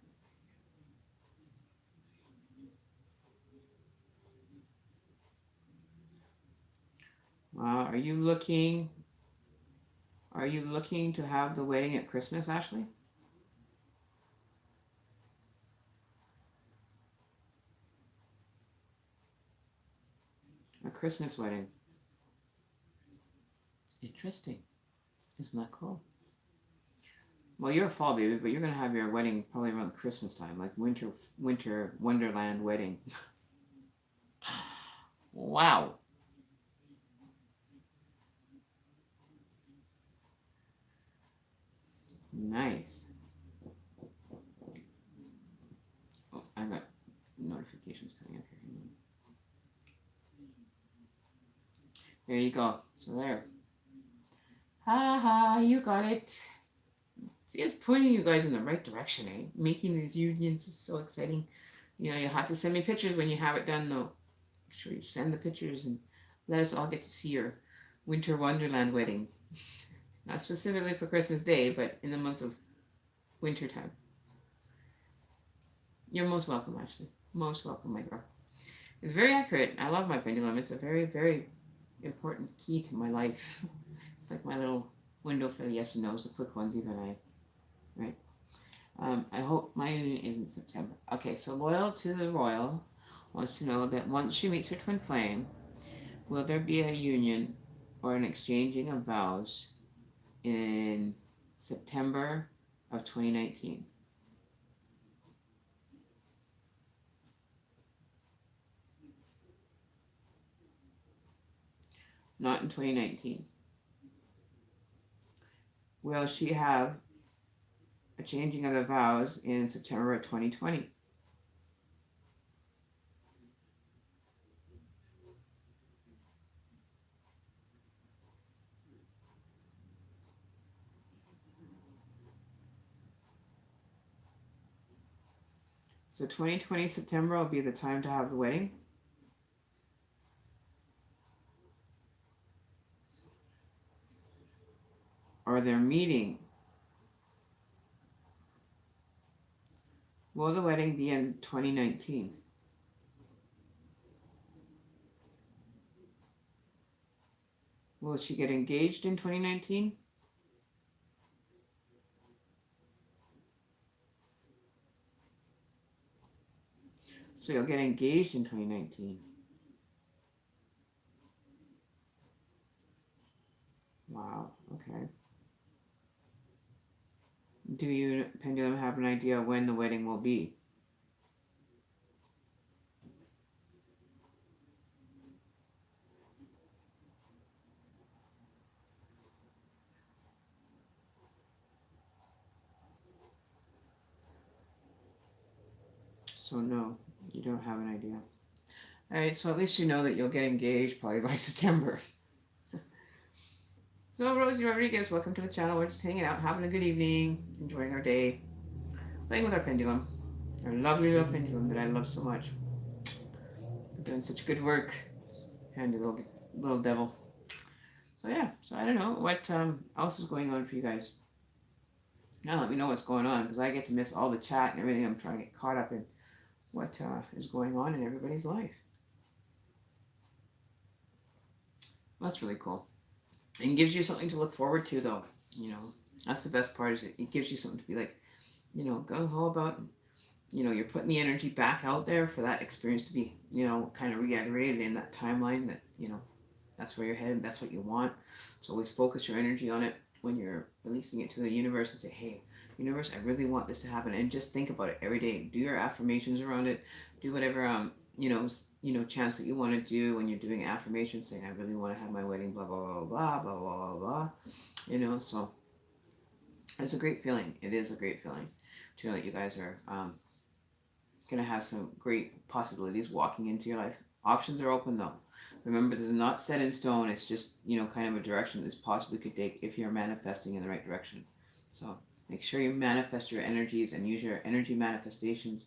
Are you looking to have the wedding at Christmas, Ashley? A Christmas wedding. Interesting. Isn't that cool? Well, you're a fall baby, but you're gonna have your wedding probably around Christmas time, like winter wonderland wedding. Wow. Nice. Oh, I got notifications coming up here. There you go. So there. Ha ha, you got it. See, it's pointing you guys in the right direction, eh? Making these unions is so exciting. You know, you'll have to send me pictures when you have it done, though. Make sure you send the pictures and let us all get to see your winter wonderland wedding. Not specifically for Christmas Day, but in the month of winter time. You're most welcome, Ashley. Most welcome, my girl. It's very accurate. I love my pendulum. It's a very, very important key to my life. It's like my little window for the yes and no's, the quick ones, even right? I hope my union is in September. Okay, so Loyal to the Royal wants to know that once she meets her twin flame, will there be a union or an exchanging of vows in September of 2019? Not in 2019. Will she have a changing of the vows in September of 2020? So 2020 September will be the time to have the wedding? Or their meeting? Will the wedding be in 2019? Will she get engaged in 2019? So you'll get engaged in 2019. Wow, okay. Do you, Pendulum, have an idea when the wedding will be? So no, you don't have an idea. Alright, so at least you know that you'll get engaged probably by September. So Rosie Rodriguez, welcome to the channel. We're just hanging out, having a good evening, enjoying our day, playing with our pendulum. Our lovely little pendulum that I love so much. They're doing such good work. Handy little devil. So yeah, so I don't know what else is going on for you guys. Now let me know what's going on, because I get to miss all the chat and everything. I'm trying to get caught up in what is going on in everybody's life. That's really cool. And gives you something to look forward to, though. You know, that's the best part, is it gives you something to be like, you know, go ho about. You know, you're putting the energy back out there for that experience to be, you know, kind of reiterated in that timeline that, you know, that's where you're headed, that's what you want. So always focus your energy on it when you're releasing it to the universe and say, hey, universe, I really want this to happen. And just think about it every day. Do your affirmations around it. Do whatever, chants that you want to do when you're doing affirmations, saying, I really want to have my wedding, blah, blah, blah, blah, blah, blah, blah, blah. You know, so it's a great feeling. It is a great feeling to know that you guys are going to have some great possibilities walking into your life. Options are open, though. Remember, this is not set in stone. It's just, you know, kind of a direction this possibly could take if you're manifesting in the right direction. So make sure you manifest your energies and use your energy manifestations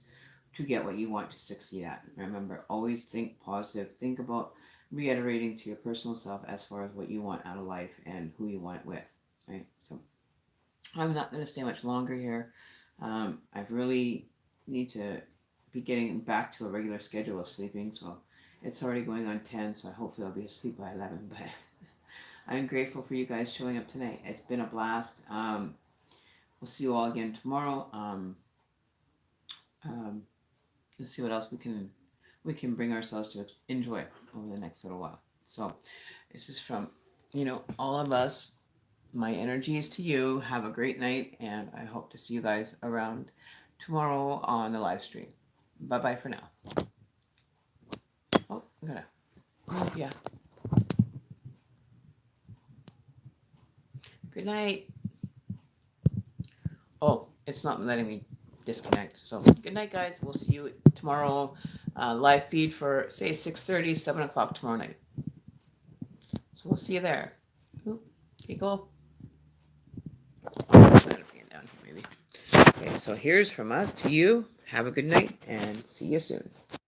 to get what you want to succeed at. Remember, always think positive. Think about reiterating to your personal self as far as what you want out of life and who you want it with. Right? So I'm not going to stay much longer here. I really need to be getting back to a regular schedule of sleeping. So it's already going on 10, so hopefully I'll be asleep by 11. But I'm grateful for you guys showing up tonight. It's been a blast. We'll see you all again tomorrow. Let's see what else we can bring ourselves to enjoy over the next little while. So this is from, you know, all of us. My energy is to you. Have a great night, and I hope to see you guys around tomorrow on the live stream. Bye-bye for now. Oh, I'm gonna move ya. Good night. Oh, it's not letting me disconnect. So good night, guys. We'll see you tomorrow. Live feed for, say, 6:30, 7 o'clock tomorrow night. So we'll see you there. Oop, here you go. Instead of being down here, maybe. Okay, so here's from us to you. Have a good night and see you soon.